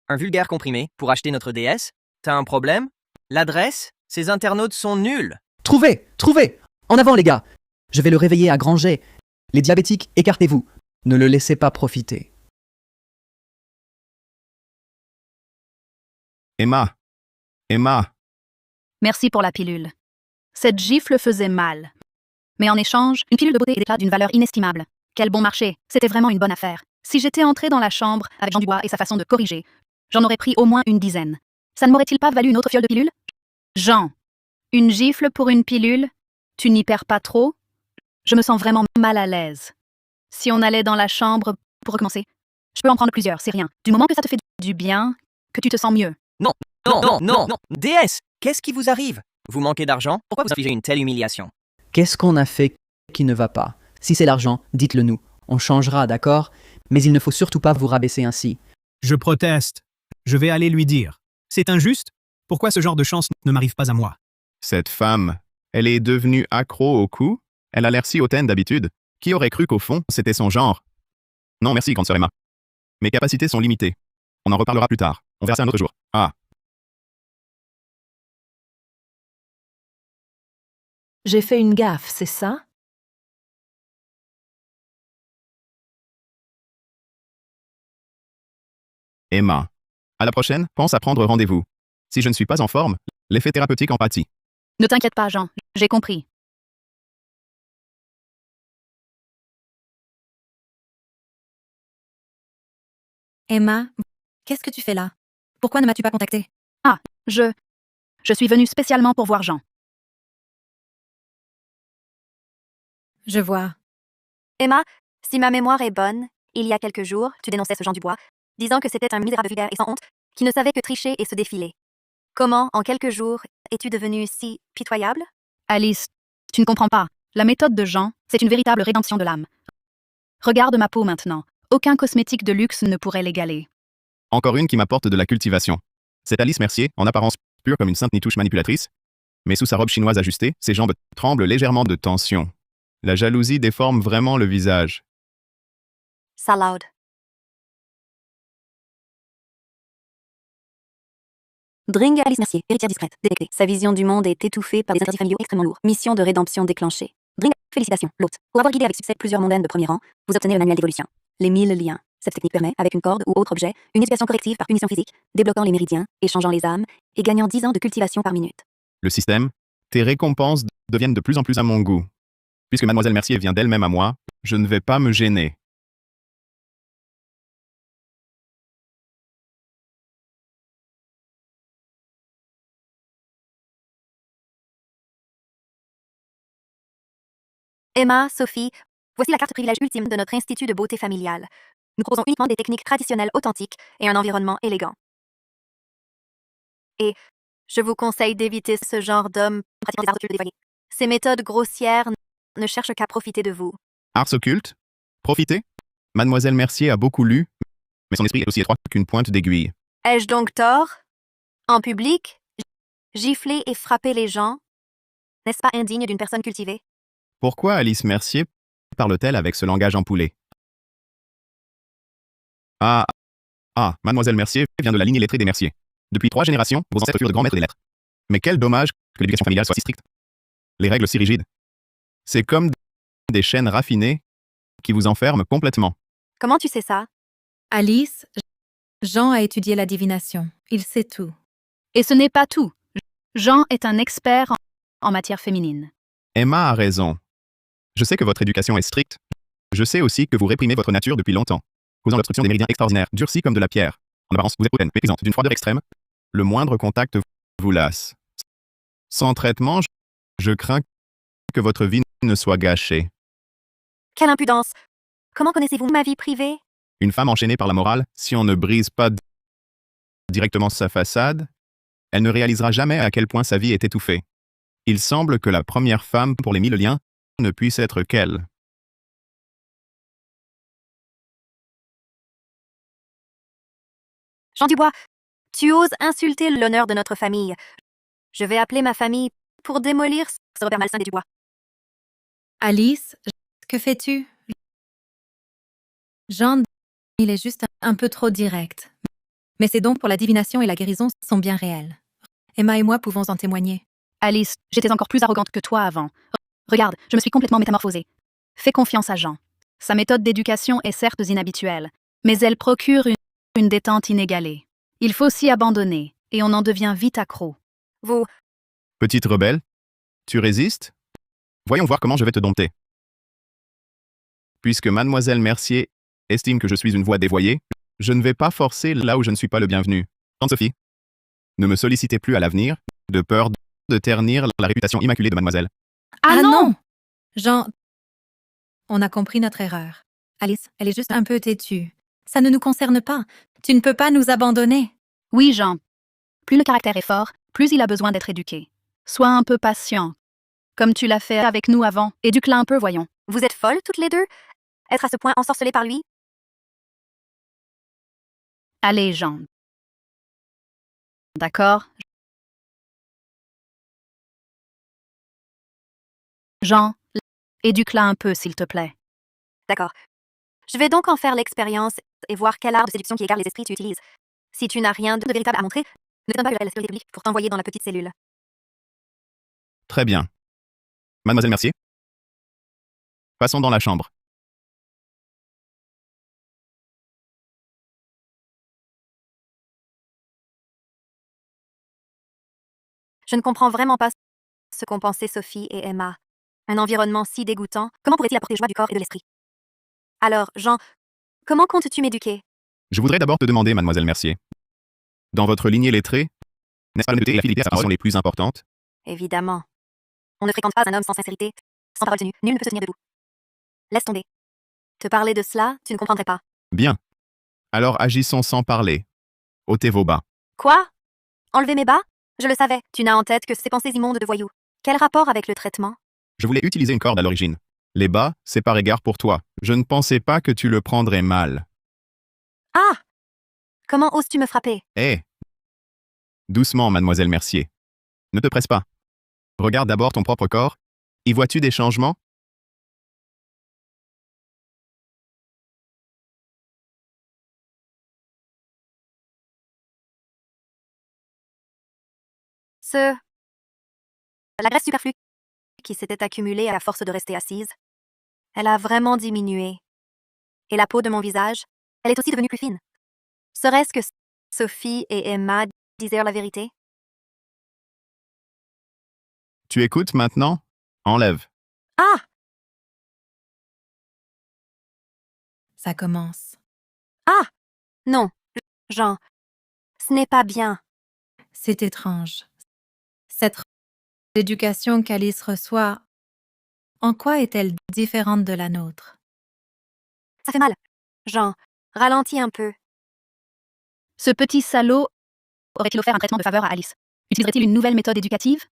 Un vulgaire comprimé pour acheter notre déesse? T'as un problème? L'adresse? Ces internautes sont nuls. Trouvez! Trouvez! En avant, les gars! Je vais le réveiller à grand jet. Les diabétiques, écartez-vous. Ne le laissez pas profiter. Emma. Emma. Merci pour la pilule. Cette gifle faisait mal. Mais en échange, une pilule de beauté et d'éclat d'une valeur inestimable. Quel bon marché. C'était vraiment une bonne affaire. Si j'étais entrée dans la chambre avec Jean Dubois et sa façon de corriger, j'en aurais pris au moins une dizaine. Ça ne m'aurait-il pas valu une autre fiole de pilule? Jean, une gifle pour une pilule? Tu n'y perds pas trop? Je me sens vraiment mal à l'aise. Si on allait dans la chambre pour recommencer, je peux en prendre plusieurs, c'est rien. Du moment que ça te fait du bien, que tu te sens mieux. Non, non, non, non, non. Déesse, qu'est-ce qui vous arrive? Vous manquez d'argent? Pourquoi vous infligez une telle humiliation? Qu'est-ce qu'on a fait qui ne va pas? Si c'est l'argent, dites-le nous. On changera, d'accord? Mais il ne faut surtout pas vous rabaisser ainsi. Je proteste. Je vais aller lui dire. C'est injuste? Pourquoi ce genre de chance ne m'arrive pas à moi? Cette femme, elle est devenue accro au cou? Elle a l'air si hautaine d'habitude. Qui aurait cru qu'au fond, c'était son genre? Non, merci, grande sœur Emma. Mes capacités sont limitées. On en reparlera plus tard. On verra ça un autre jour. Ah. J'ai fait une gaffe, c'est ça? Emma. À la prochaine, pense à prendre rendez-vous. Si je ne suis pas en forme, l'effet thérapeutique en pâtit. Ne t'inquiète pas, Jean. J'ai compris. Emma, qu'est-ce que tu fais là? Pourquoi ne m'as-tu pas contacté? Ah, je suis venue spécialement pour voir Jean. Je vois. Emma, si ma mémoire est bonne, il y a quelques jours, tu dénonçais ce Jean Dubois, disant que c'était un misérable vulgaire et sans honte, qui ne savait que tricher et se défiler. Comment, en quelques jours, es-tu devenue si pitoyable? Alice, tu ne comprends pas. La méthode de Jean, c'est une véritable rédemption de l'âme. Regarde ma peau maintenant. Aucun cosmétique de luxe ne pourrait l'égaler. Encore une qui m'apporte de la cultivation. C'est Alice Mercier, en apparence pure comme une sainte nitouche manipulatrice, mais sous sa robe chinoise ajustée, ses jambes tremblent légèrement de tension. La jalousie déforme vraiment le visage. Salade. Dring Alice Mercier, héritière discrète, détectée. Sa vision du monde est étouffée par des interdits familiaux extrêmement lourds. Mission de rédemption déclenchée. Dring, félicitations, l'hôte. Pour avoir guidé avec succès plusieurs mondaines de premier rang, vous obtenez le manuel d'évolution. Les 1000 liens. Cette technique permet, avec une corde ou autre objet, une éducation corrective par punition physique, débloquant les méridiens, échangeant les âmes, et gagnant 10 ans de cultivation par minute. Le système, tes récompenses deviennent de plus en plus à mon goût. Puisque mademoiselle Mercier vient d'elle-même à moi, je ne vais pas me gêner. Emma, Sophie, voici la carte privilège ultime de notre institut de beauté familiale. Nous proposons uniquement des techniques traditionnelles authentiques et un environnement élégant. Et je vous conseille d'éviter ce genre d'hommes pratiquant des arts occultes dévoyés. Ces méthodes grossières ne cherchent qu'à profiter de vous. Ars occulte? Profitez? Mademoiselle Mercier a beaucoup lu, mais son esprit est aussi étroit qu'une pointe d'aiguille. Ai-je donc tort? En public, gifler et frapper les gens? N'est-ce pas indigne d'une personne cultivée? Pourquoi Alice Mercier parle-t-elle avec ce langage empoulé? Ah, mademoiselle Mercier vient de la lignée lettrée des Mercier. Depuis 3 générations, vos ancêtres furent de grands maîtres des lettres. Mais quel dommage que l'éducation familiale soit si stricte. Les règles si rigides. C'est comme des chaînes raffinées qui vous enferment complètement. Comment tu sais ça? Alice, Jean a étudié la divination. Il sait tout. Et ce n'est pas tout. Jean est un expert en matière féminine. Emma a raison. Je sais que votre éducation est stricte. Je sais aussi que vous réprimez votre nature depuis longtemps, causant l'obstruction des méridiens extraordinaires, durcis comme de la pierre. En apparence, vous êtes hautaine, méprisante, d'une froideur extrême. Le moindre contact vous lasse. Sans traitement, je crains que votre vie ne soit gâchée. Quelle impudence! Comment connaissez-vous ma vie privée? Une femme enchaînée par la morale, si on ne brise pas directement sa façade, elle ne réalisera jamais à quel point sa vie est étouffée. Il semble que la première femme pour les 1000 liens ne puisse être qu'elle. Jean Dubois, tu oses insulter l'honneur de notre famille. Je vais appeler ma famille pour démolir ce repère malsain des Dubois. Alice, que fais-tu? Jean, il est juste un peu trop direct. Mais ces dons pour la divination et la guérison sont bien réels. Emma et moi pouvons en témoigner. Alice, j'étais encore plus arrogante que toi avant. Regarde, je me suis complètement métamorphosée. Fais confiance à Jean. Sa méthode d'éducation est certes inhabituelle, mais elle procure une détente inégalée. Il faut s'y abandonner, et on en devient vite accro. Vous... Petite rebelle, tu résistes? Voyons voir comment je vais te dompter. Puisque mademoiselle Mercier estime que je suis une voix dévoyée, je ne vais pas forcer là où je ne suis pas le bienvenu. Tante Sophie, ne me sollicitez plus à l'avenir, de peur de ternir la réputation immaculée de mademoiselle. Ah non! Jean, on a compris notre erreur. Alice, elle est juste un peu têtue. Ça ne nous concerne pas. Tu ne peux pas nous abandonner. Oui, Jean. Plus le caractère est fort, plus il a besoin d'être éduqué. Sois un peu patient. comme tu l'as fait avec nous avant. Éduque-la un peu, voyons. Vous êtes folles toutes les deux? Être à ce point ensorcelée par lui? Allez, Jean. D'accord? Jean, éduque-la un peu, s'il te plaît. D'accord. Je vais donc en faire l'expérience et voir quel art de séduction qui égare les esprits tu utilises. Si tu n'as rien de véritable à montrer, ne t'étonne pas que j'aurai la sécurité publique pour t'envoyer dans la petite cellule. Très bien. Mademoiselle Mercier? Passons dans la chambre. Je ne comprends vraiment pas ce qu'ont pensé Sophie et Emma. Un environnement si dégoûtant, comment pourrait-il apporter joie du corps et de l'esprit? Alors, Jean, comment comptes-tu m'éduquer? Je voudrais d'abord te demander, mademoiselle Mercier. Dans votre lignée lettrée, n'est-ce pas l'honnêteté et la fidélité à sa parole sont les plus importantes? Évidemment. On ne fréquente pas un homme sans sincérité, sans parole tenue. Nul ne peut se tenir debout. Laisse tomber. Te parler de cela, tu ne comprendrais pas. Bien. Alors agissons sans parler. Ôtez vos bas. Quoi? Enlever mes bas? Je le savais. Tu n'as en tête que ces pensées immondes de voyous. Quel rapport avec le traitement? Je voulais utiliser une corde à l'origine. Les bas, c'est par égard pour toi. Je ne pensais pas que tu le prendrais mal. Ah! Comment oses-tu me frapper? Hé! Doucement, mademoiselle Mercier. Ne te presse pas. Regarde d'abord ton propre corps. Y vois-tu des changements? La graisse superflue qui s'était accumulée à la force de rester assise, elle a vraiment diminué. Et la peau de mon visage, elle est aussi devenue plus fine. Serait-ce que Sophie et Emma disaient la vérité? Tu écoutes maintenant? Enlève. Ah! Ça commence. Ah! Non, Jean, ce n'est pas bien. C'est étrange. Cette éducation qu'Alice reçoit, en quoi est-elle différente de la nôtre? Ça fait mal. Jean, ralentis un peu. Ce petit salaud aurait-il offert un traitement de faveur à Alice? Utiliserait-il une nouvelle méthode éducative?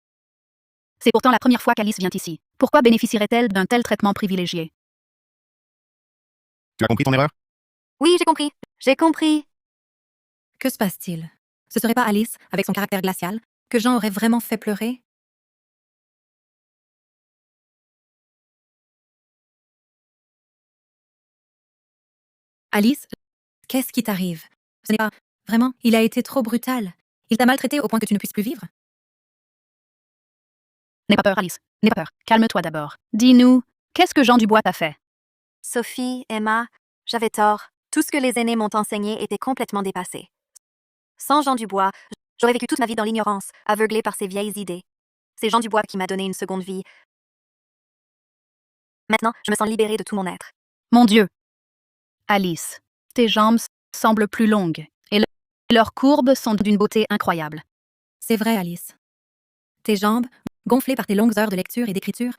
C'est pourtant la première fois qu'Alice vient ici. Pourquoi bénéficierait-elle d'un tel traitement privilégié? Tu as compris ton erreur? Oui, j'ai compris. J'ai compris. Que se passe-t-il? Ce serait pas Alice, avec son caractère glacial, que Jean aurait vraiment fait pleurer? Alice, qu'est-ce qui t'arrive? Ce n'est pas... Vraiment, il a été trop brutal. Il t'a maltraité au point que tu ne puisses plus vivre? N'aie pas peur, Alice. N'aie pas peur. Calme-toi d'abord. Dis-nous, qu'est-ce que Jean Dubois t'a fait? Sophie, Emma, j'avais tort. Tout ce que les aînés m'ont enseigné était complètement dépassé. Sans Jean Dubois, j'aurais vécu toute ma vie dans l'ignorance, aveuglée par ces vieilles idées. C'est Jean Dubois qui m'a donné une seconde vie. Maintenant, je me sens libérée de tout mon être. Mon Dieu! Alice, tes jambes semblent plus longues et leurs courbes sont d'une beauté incroyable. C'est vrai, Alice. Tes jambes, gonflées par tes longues heures de lecture et d'écriture,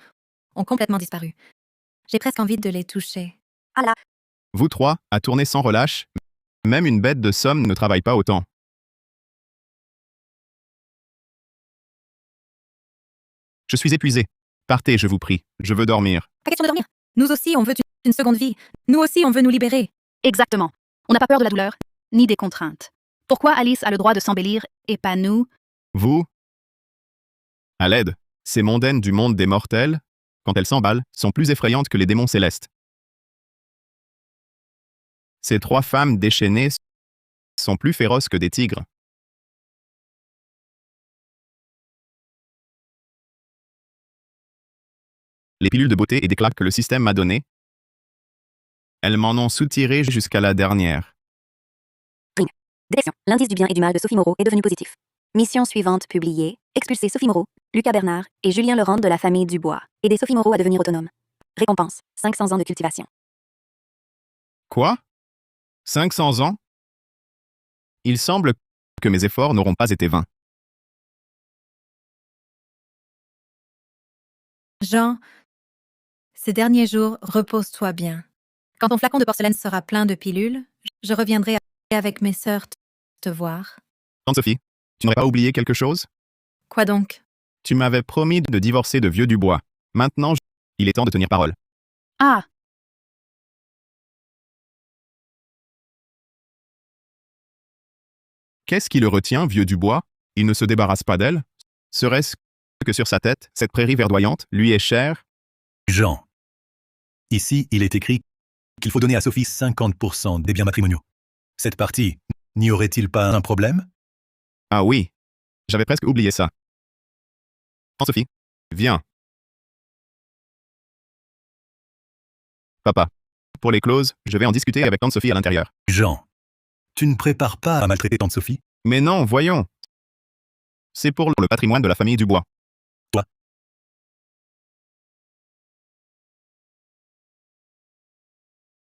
ont complètement disparu. J'ai presque envie de les toucher. Ah là! Vous trois, à tourner sans relâche, même une bête de somme ne travaille pas autant. Je suis épuisé. Partez, je vous prie. Je veux dormir. Pas question de dormir. Nous aussi, on veut une seconde vie. Nous aussi, on veut nous libérer. Exactement. On n'a pas peur de la douleur, ni des contraintes. Pourquoi Alice a le droit de s'embellir et pas nous? Vous? À l'aide, ces mondaines du monde des mortels, quand elles s'emballent, sont plus effrayantes que les démons célestes. Ces trois femmes déchaînées sont plus féroces que des tigres. Les pilules de beauté et d'éclat que le système m'a données, elles m'en ont soutiré jusqu'à la dernière. Ring. Détection. L'indice du bien et du mal de Sophie Moreau est devenu positif. Mission suivante publiée. Expulser Sophie Moreau, Lucas Bernard et Julien Laurent de la famille Dubois. Aider Sophie Moreau à devenir autonome. Récompense. 500 ans de cultivation. Quoi? 500 ans? Il semble que mes efforts n'auront pas été vains. Jean, ces derniers jours, repose-toi bien. Quand ton flacon de porcelaine sera plein de pilules, je reviendrai avec mes sœurs te voir. Tante Sophie, tu n'aurais pas oublié quelque chose? Quoi donc? Tu m'avais promis de divorcer de Vieux Dubois. Maintenant, il est temps de tenir parole. Ah, Qu'est-ce qui le retient, Vieux Dubois? Il ne se débarrasse pas d'elle? Serait-ce que sur sa tête, cette prairie verdoyante lui est chère? Jean. Ici, il est écrit qu'il faut donner à Sophie 50% des biens matrimoniaux. Cette partie, n'y aurait-il pas un problème? Ah oui, j'avais presque oublié ça. Tante Sophie, viens. Papa, pour les clauses, je vais en discuter avec Tante Sophie à l'intérieur. Jean. Tu ne prépares pas à maltraiter tante Sophie? Mais non, voyons. C'est pour le patrimoine de la famille Dubois. Toi.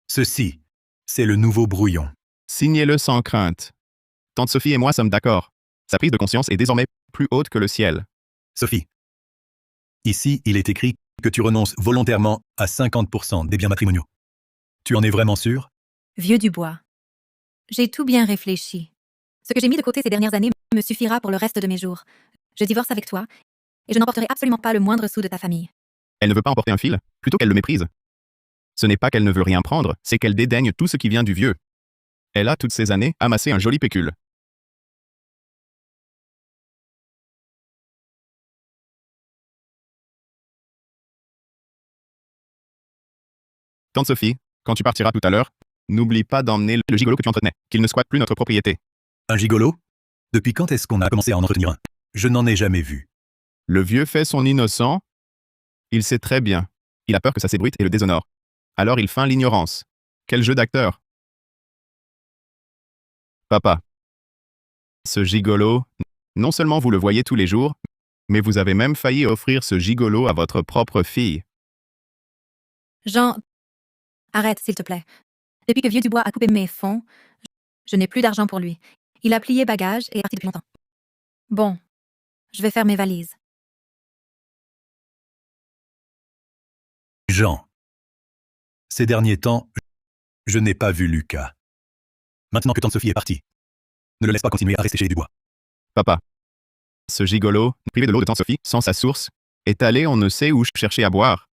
Ceci, c'est le nouveau brouillon. Signez-le sans crainte. Tante Sophie et moi sommes d'accord. Sa prise de conscience est désormais plus haute que le ciel. Sophie. Ici, il est écrit que tu renonces volontairement à 50% des biens matrimoniaux. Tu en es vraiment sûr? Vieux Dubois. J'ai tout bien réfléchi. Ce que j'ai mis de côté ces dernières années me suffira pour le reste de mes jours. Je divorce avec toi, et je n'emporterai absolument pas le moindre sou de ta famille. Elle ne veut pas emporter un fil, plutôt qu'elle le méprise. Ce n'est pas qu'elle ne veut rien prendre, c'est qu'elle dédaigne tout ce qui vient du vieux. Elle a, toutes ces années, amassé un joli pécule. Tante Sophie, quand tu partiras tout à l'heure, n'oublie pas d'emmener le gigolo que tu entretenais, qu'il ne squatte plus notre propriété. Un gigolo? Depuis quand est-ce qu'on a commencé à en entretenir un? Je n'en ai jamais vu. Le vieux fait son innocent. Il sait très bien. Il a peur que ça s'ébruite et le déshonore. Alors il feint l'ignorance. Quel jeu d'acteur! Papa. Ce gigolo, non seulement vous le voyez tous les jours, mais vous avez même failli offrir ce gigolo à votre propre fille. Jean, arrête, s'il te plaît. Depuis que Vieux Dubois a coupé mes fonds, je n'ai plus d'argent pour lui. Il a plié bagages et est parti depuis longtemps. Bon, je vais faire mes valises. Jean. Ces derniers temps, je n'ai pas vu Lucas. Maintenant que tante Sophie est partie, ne le laisse pas continuer à rester chez les Dubois. Papa. Ce gigolo, privé de l'eau de tante Sophie, sans sa source, est allé on ne sait où chercher à boire.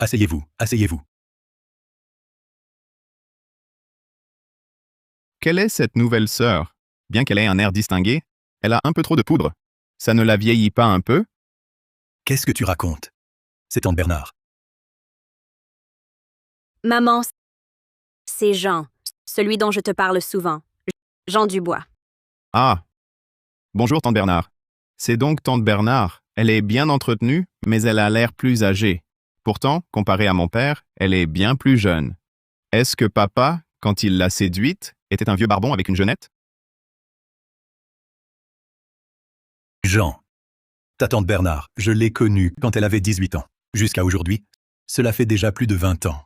Asseyez-vous, asseyez-vous. Quelle est cette nouvelle sœur? Bien qu'elle ait un air distingué, elle a un peu trop de poudre. Ça ne la vieillit pas un peu? Qu'est-ce que tu racontes? C'est tante Bernard. Maman, c'est Jean, celui dont je te parle souvent. Jean Dubois. Ah. Bonjour tante Bernard. C'est donc tante Bernard. Elle est bien entretenue, mais elle a l'air plus âgée. Pourtant, comparée à mon père, elle est bien plus jeune. Est-ce que papa, quand il l'a séduite, était un vieux barbon avec une jeunette? Jean. Ta tante Bernard, je l'ai connue quand elle avait 18 ans. Jusqu'à aujourd'hui, cela fait déjà plus de 20 ans.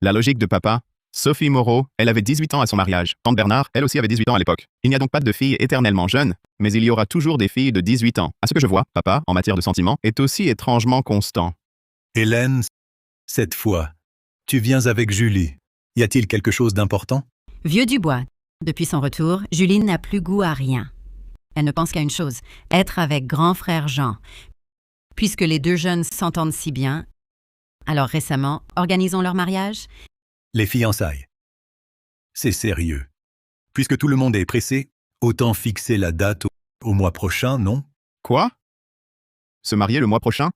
La logique de papa. Sophie Moreau, elle avait 18 ans à son mariage. Tante Bernard, elle aussi avait 18 ans à l'époque. Il n'y a donc pas de filles éternellement jeunes, mais il y aura toujours des filles de 18 ans. À ce que je vois, papa, en matière de sentiments, est aussi étrangement constant. Hélène, cette fois, tu viens avec Julie. Y a-t-il quelque chose d'important? Vieux Dubois. Depuis son retour, Julie n'a plus goût à rien. Elle ne pense qu'à une chose, être avec grand frère Jean. Puisque les deux jeunes s'entendent si bien, alors récemment, organisons leur mariage? Les fiançailles. C'est sérieux. Puisque tout le monde est pressé, autant fixer la date au mois prochain, non? Quoi? Se marier le mois prochain?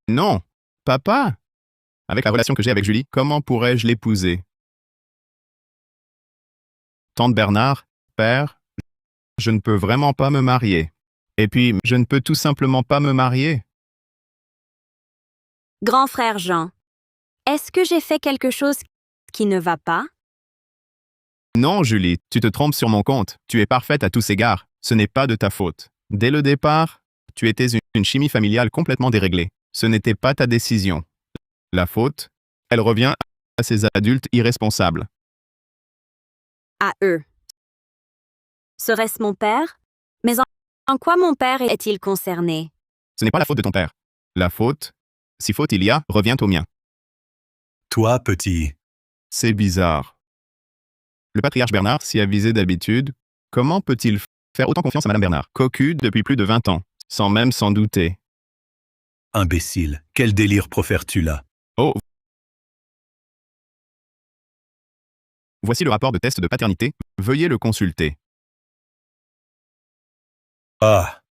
Non! Papa! Avec la relation que j'ai avec Julie, comment pourrais-je l'épouser? Tante Bernard, père, je ne peux vraiment pas me marier. Et puis, je ne peux tout simplement pas me marier. Grand frère Jean, est-ce que j'ai fait quelque chose qui ne va pas? Non, Julie, tu te trompes sur mon compte. Tu es parfaite à tous égards. Ce n'est pas de ta faute. Dès le départ, tu étais une chimie familiale complètement déréglée. Ce n'était pas ta décision. La faute, elle revient à ces adultes irresponsables. À eux. Serait-ce mon père? Mais en quoi mon père est-il concerné? Ce n'est pas la faute de ton père. La faute, si faute il y a, revient au mien. Toi, petit. C'est bizarre. Le patriarche Bernard s'y avisait d'habitude. Comment peut-il faire autant confiance à Madame Bernard, cocu depuis plus de 20 ans, sans même s'en douter? Imbécile, quel délire profères-tu là? Oh! Voici le rapport de test de paternité. Veuillez le consulter. Ah!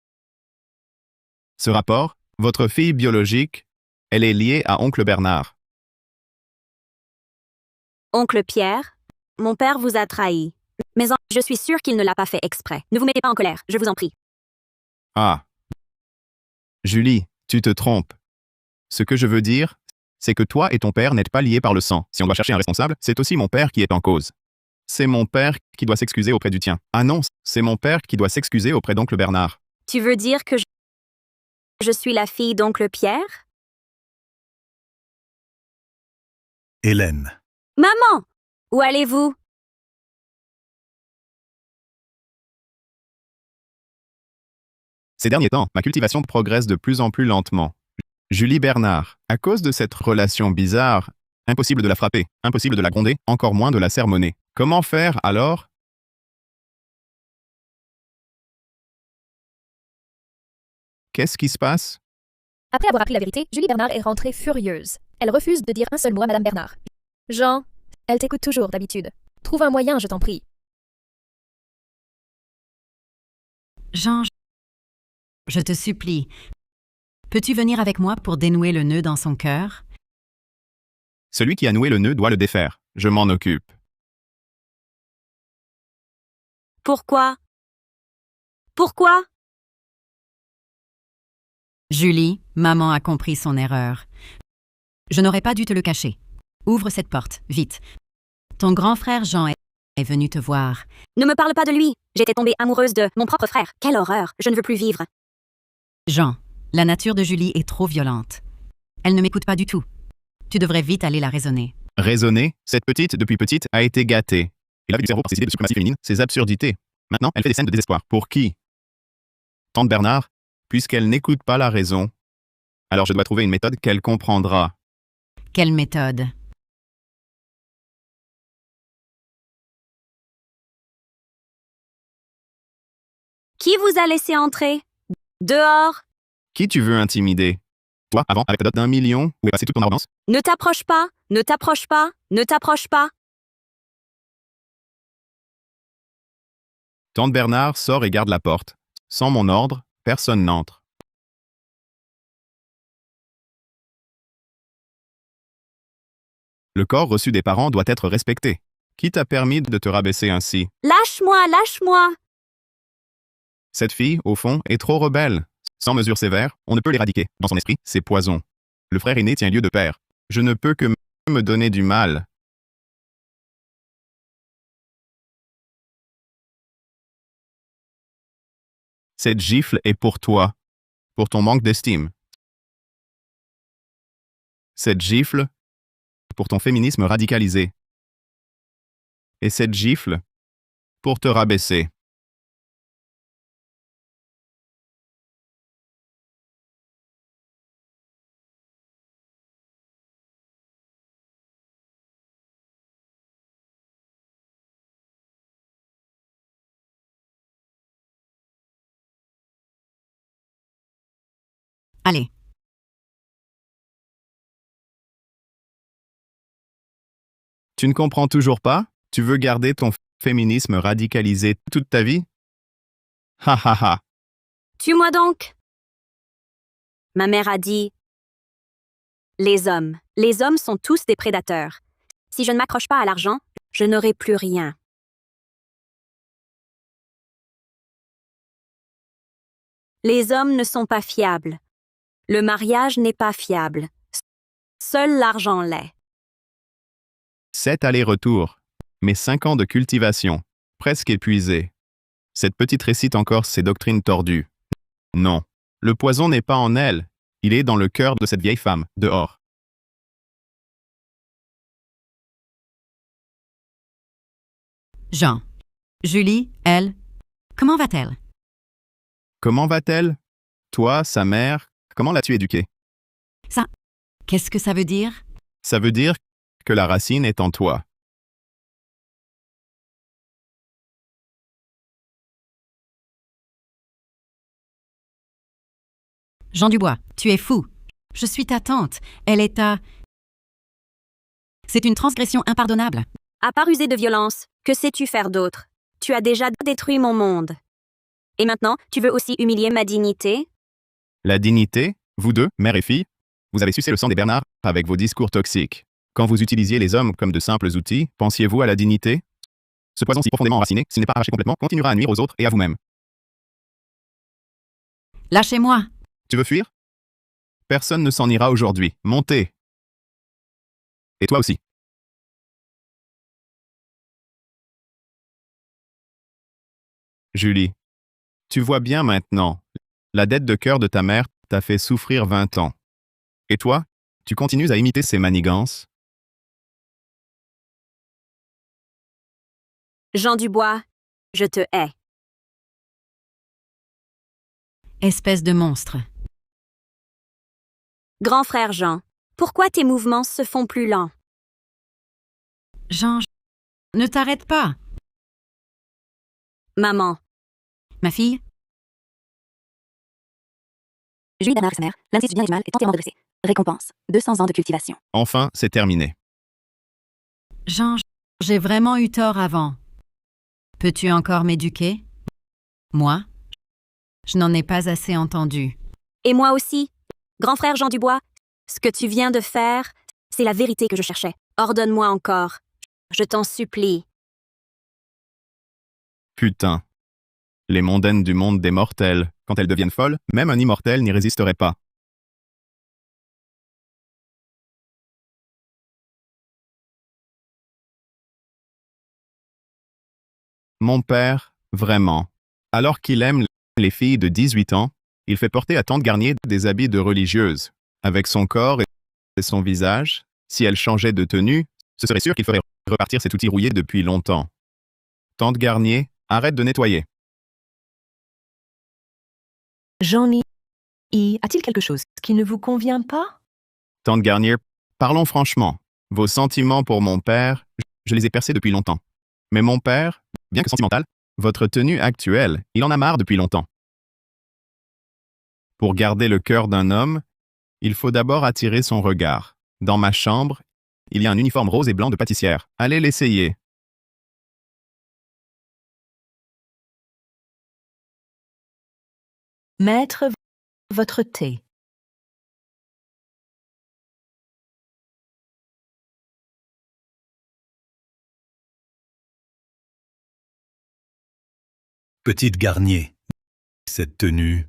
Ce rapport, votre fille biologique, elle est liée à oncle Bernard. Oncle Pierre, mon père vous a trahi. Mais je suis sûre qu'il ne l'a pas fait exprès. Ne vous mettez pas en colère, je vous en prie. Ah! Julie, tu te trompes. Ce que je veux dire, c'est que toi et ton père n'êtes pas liés par le sang. Si on doit chercher un responsable, c'est aussi mon père qui est en cause. C'est mon père qui doit s'excuser auprès du tien. Ah non, c'est mon père qui doit s'excuser auprès d'oncle Bernard. Tu veux dire que je suis la fille d'oncle Pierre? Hélène. Maman! Où allez-vous? Ces derniers temps, ma cultivation progresse de plus en plus lentement. Julie Bernard, à cause de cette relation bizarre, impossible de la frapper, impossible de la gronder, encore moins de la sermonner. Comment faire alors? Qu'est-ce qui se passe? Après avoir appris la vérité, Julie Bernard est rentrée furieuse. Elle refuse de dire un seul mot à Madame Bernard. Jean, elle t'écoute toujours d'habitude. Trouve un moyen, je t'en prie. Jean, je te supplie, peux-tu venir avec moi pour dénouer le nœud dans son cœur? Celui qui a noué le nœud doit le défaire. Je m'en occupe. Pourquoi? Pourquoi? Julie, maman a compris son erreur. Je n'aurais pas dû te le cacher. Ouvre cette porte, vite. Ton grand frère Jean est venu te voir. Ne me parle pas de lui. J'étais tombée amoureuse de mon propre frère. Quelle horreur. Je ne veux plus vivre. Jean, la nature de Julie est trop violente. Elle ne m'écoute pas du tout. Tu devrais vite aller la raisonner. Raisonner, cette petite, depuis petite, a été gâtée. Elle a vu du cerveau par ses idées de suprématie féminine, ses absurdités. Maintenant, elle fait des scènes de désespoir. Pour qui? Tante Bernard, puisqu'elle n'écoute pas la raison, alors je dois trouver une méthode qu'elle comprendra. Quelle méthode? Qui vous a laissé entrer? Dehors! Qui tu veux intimider? Toi, avant, avec ta dot d'1 million, où est passée toute ton arrogance? Ne t'approche pas! Ne t'approche pas! Ne t'approche pas! Tante Bernard sort et garde la porte. Sans mon ordre, personne n'entre. Le corps reçu des parents doit être respecté. Qui t'a permis de te rabaisser ainsi? Lâche-moi! Lâche-moi! Cette fille, au fond, est trop rebelle. Sans mesure sévère, on ne peut l'éradiquer. Dans son esprit, c'est poison. Le frère aîné tient lieu de père. Je ne peux que me donner du mal. Cette gifle est pour toi, pour ton manque d'estime. Cette gifle, pour ton féminisme radicalisé. Et cette gifle, pour te rabaisser. Allez. Tu ne comprends toujours pas? Tu veux garder ton féminisme radicalisé toute ta vie? Ha ha ha. Tue-moi donc! Ma mère a dit... Les hommes sont tous des prédateurs. Si je ne m'accroche pas à l'argent, je n'aurai plus rien. Les hommes ne sont pas fiables. Le mariage n'est pas fiable. Seul l'argent l'est. 7 allers-retours. Mes 5 ans de cultivation. Presque épuisés. Cette petite récite encore ses doctrines tordues. Non. Le poison n'est pas en elle. Il est dans le cœur de cette vieille femme, dehors. Jean. Julie, elle, comment va-t-elle? Comment va-t-elle? Toi, sa mère, comment l'as-tu éduquée? Ça, qu'est-ce que ça veut dire? Ça veut dire que la racine est en toi. Jean Dubois, tu es fou. Je suis ta tante. Elle est ta... C'est une transgression impardonnable. À part user de violence, que sais-tu faire d'autre? Tu as déjà détruit mon monde. Et maintenant, tu veux aussi humilier ma dignité? La dignité, vous deux, mère et fille, vous avez sucé le sang des Bernard avec vos discours toxiques. Quand vous utilisiez les hommes comme de simples outils, pensiez-vous à la dignité? Ce poison si profondément enraciné, s'il n'est pas arraché complètement, continuera à nuire aux autres et à vous-même. Lâchez-moi. Tu veux fuir? Personne ne s'en ira aujourd'hui. Montez. Et toi aussi. Julie, tu vois bien maintenant, la dette de cœur de ta mère t'a fait souffrir 20 ans. Et toi, tu continues à imiter ses manigances? Jean Dubois, je te hais. Espèce de monstre. Grand frère Jean, pourquoi tes mouvements se font plus lents? Jean, ne t'arrête pas. Maman. Ma fille? Julie Bernard et sa mère, l'indice du bien et du mal est entièrement dressé. Récompense, 200 ans de cultivation. Enfin, c'est terminé. Jean, j'ai vraiment eu tort avant. Peux-tu encore m'éduquer? Moi? Je n'en ai pas assez entendu. Et moi aussi. Grand frère Jean Dubois, ce que tu viens de faire, c'est la vérité que je cherchais. Ordonne-moi encore. Je t'en supplie. Putain. Les mondaines du monde des mortels, quand elles deviennent folles, même un immortel n'y résisterait pas. Mon père, vraiment. Alors qu'il aime les filles de 18 ans, il fait porter à tante Garnier des habits de religieuse. Avec son corps et son visage, si elle changeait de tenue, ce serait sûr qu'il ferait repartir cet outil rouillé depuis longtemps. Tante Garnier, arrête de nettoyer. Jean-Ny, a-t-il quelque chose qui ne vous convient pas? Tante Garnier, parlons franchement. Vos sentiments pour mon père, je les ai percés depuis longtemps. Mais mon père, bien que sentimental, votre tenue actuelle, il en a marre depuis longtemps. Pour garder le cœur d'un homme, il faut d'abord attirer son regard. Dans ma chambre, il y a un uniforme rose et blanc de pâtissière. Allez l'essayer. Maître, votre thé. Petite Garnier, cette tenue...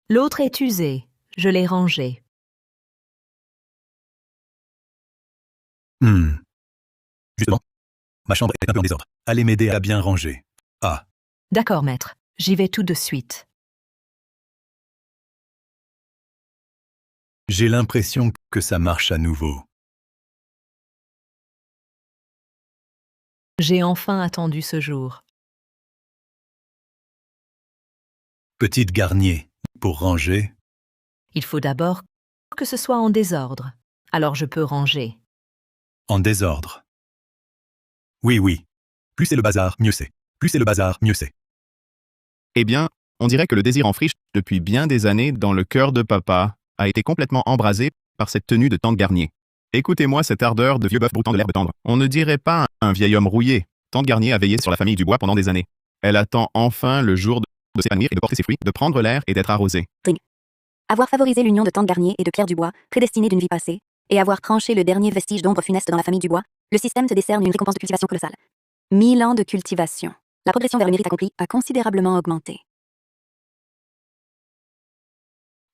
L'autre est usé. Je l'ai rangé. Justement, ma chambre est un peu en désordre. Allez m'aider à la bien ranger. Ah, D'accord, maître. J'y vais tout de suite. j'ai l'impression que ça marche à nouveau. J'ai enfin attendu ce jour. Petite Garnier, pour ranger... Il faut d'abord que ce soit en désordre. Alors je peux ranger. En désordre. Oui. Plus c'est le bazar, mieux c'est. Plus c'est le bazar, mieux c'est. Eh bien, on dirait que le désir en friche depuis bien des années dans le cœur de papa a été complètement embrasé par cette tenue de tante Garnier. Écoutez-moi cette ardeur de vieux bœuf broutant de l'herbe tendre. On ne dirait pas un vieil homme rouillé. Tante Garnier a veillé sur la famille Dubois pendant des années. Elle attend enfin le jour de s'épanouir et de porter ses fruits, de prendre l'air et d'être arrosée. Avoir favorisé l'union de tante Garnier et de Pierre Dubois, prédestinée d'une vie passée, et avoir tranché le dernier vestige d'ombre funeste dans la famille Dubois, le système te décerne une récompense de cultivation colossale. 1000 ans de cultivation. La progression vers le mérite accompli a considérablement augmenté.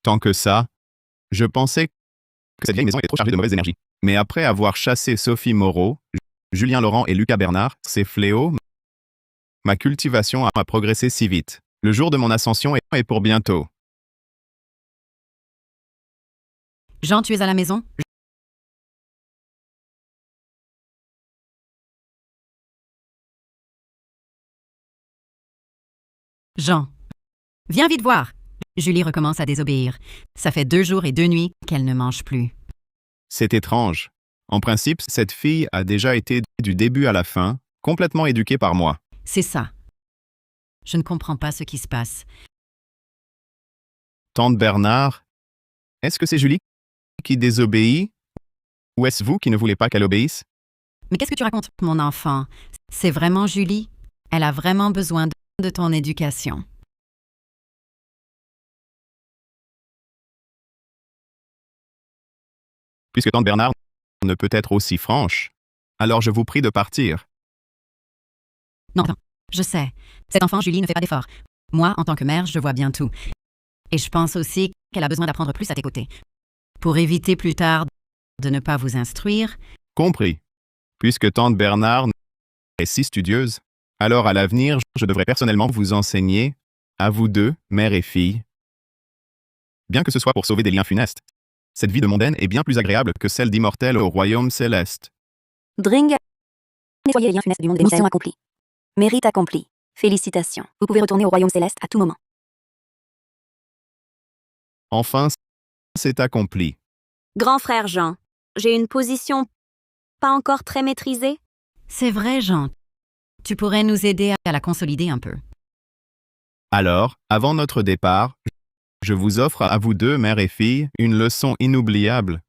Tant que ça, je pensais que cette vieille maison était trop chargée de mauvaises énergies. Mais après avoir chassé Sophie Moreau, Julien Laurent et Lucas Bernard, ces fléaux, ma cultivation a progressé si vite. Le jour de mon ascension est pour bientôt. Jean, tu es à la maison? Jean, viens vite voir. Julie recommence à désobéir. Ça fait 2 jours et 2 nuits qu'elle ne mange plus. C'est étrange. En principe, cette fille a déjà été du début à la fin, complètement éduquée par moi. C'est ça. Je ne comprends pas ce qui se passe. Tante Bernard Est-ce que c'est Julie qui désobéit? Ou est-ce vous qui ne voulez pas qu'elle obéisse? Mais qu'est-ce que tu racontes, mon enfant? C'est vraiment Julie? Elle a vraiment besoin de ton éducation. Puisque tante Bernard ne peut être aussi franche, alors je vous prie de partir. Non, je sais. Cet enfant, Julie, ne fait pas d'efforts. Moi, en tant que mère, je vois bien tout. Et je pense aussi qu'elle a besoin d'apprendre plus à tes côtés. Pour éviter plus tard de ne pas vous instruire. Compris. Puisque tante Bernard est si studieuse, alors à l'avenir, je devrais personnellement vous enseigner, à vous deux, mère et fille. Bien que ce soit pour sauver des liens funestes, cette vie de mondaine est bien plus agréable que celle d'immortel au royaume céleste. Dring. Nettoyer les liens funestes du monde des mortels. Mission accomplie. Mérite accompli. Félicitations. Vous pouvez retourner au royaume céleste à tout moment. Enfin, c'est accompli. Grand frère Jean, j'ai une position pas encore très maîtrisée. C'est vrai, Jean. Tu pourrais nous aider à la consolider un peu. Alors, avant notre départ, je vous offre à vous deux, mère et fille, une leçon inoubliable.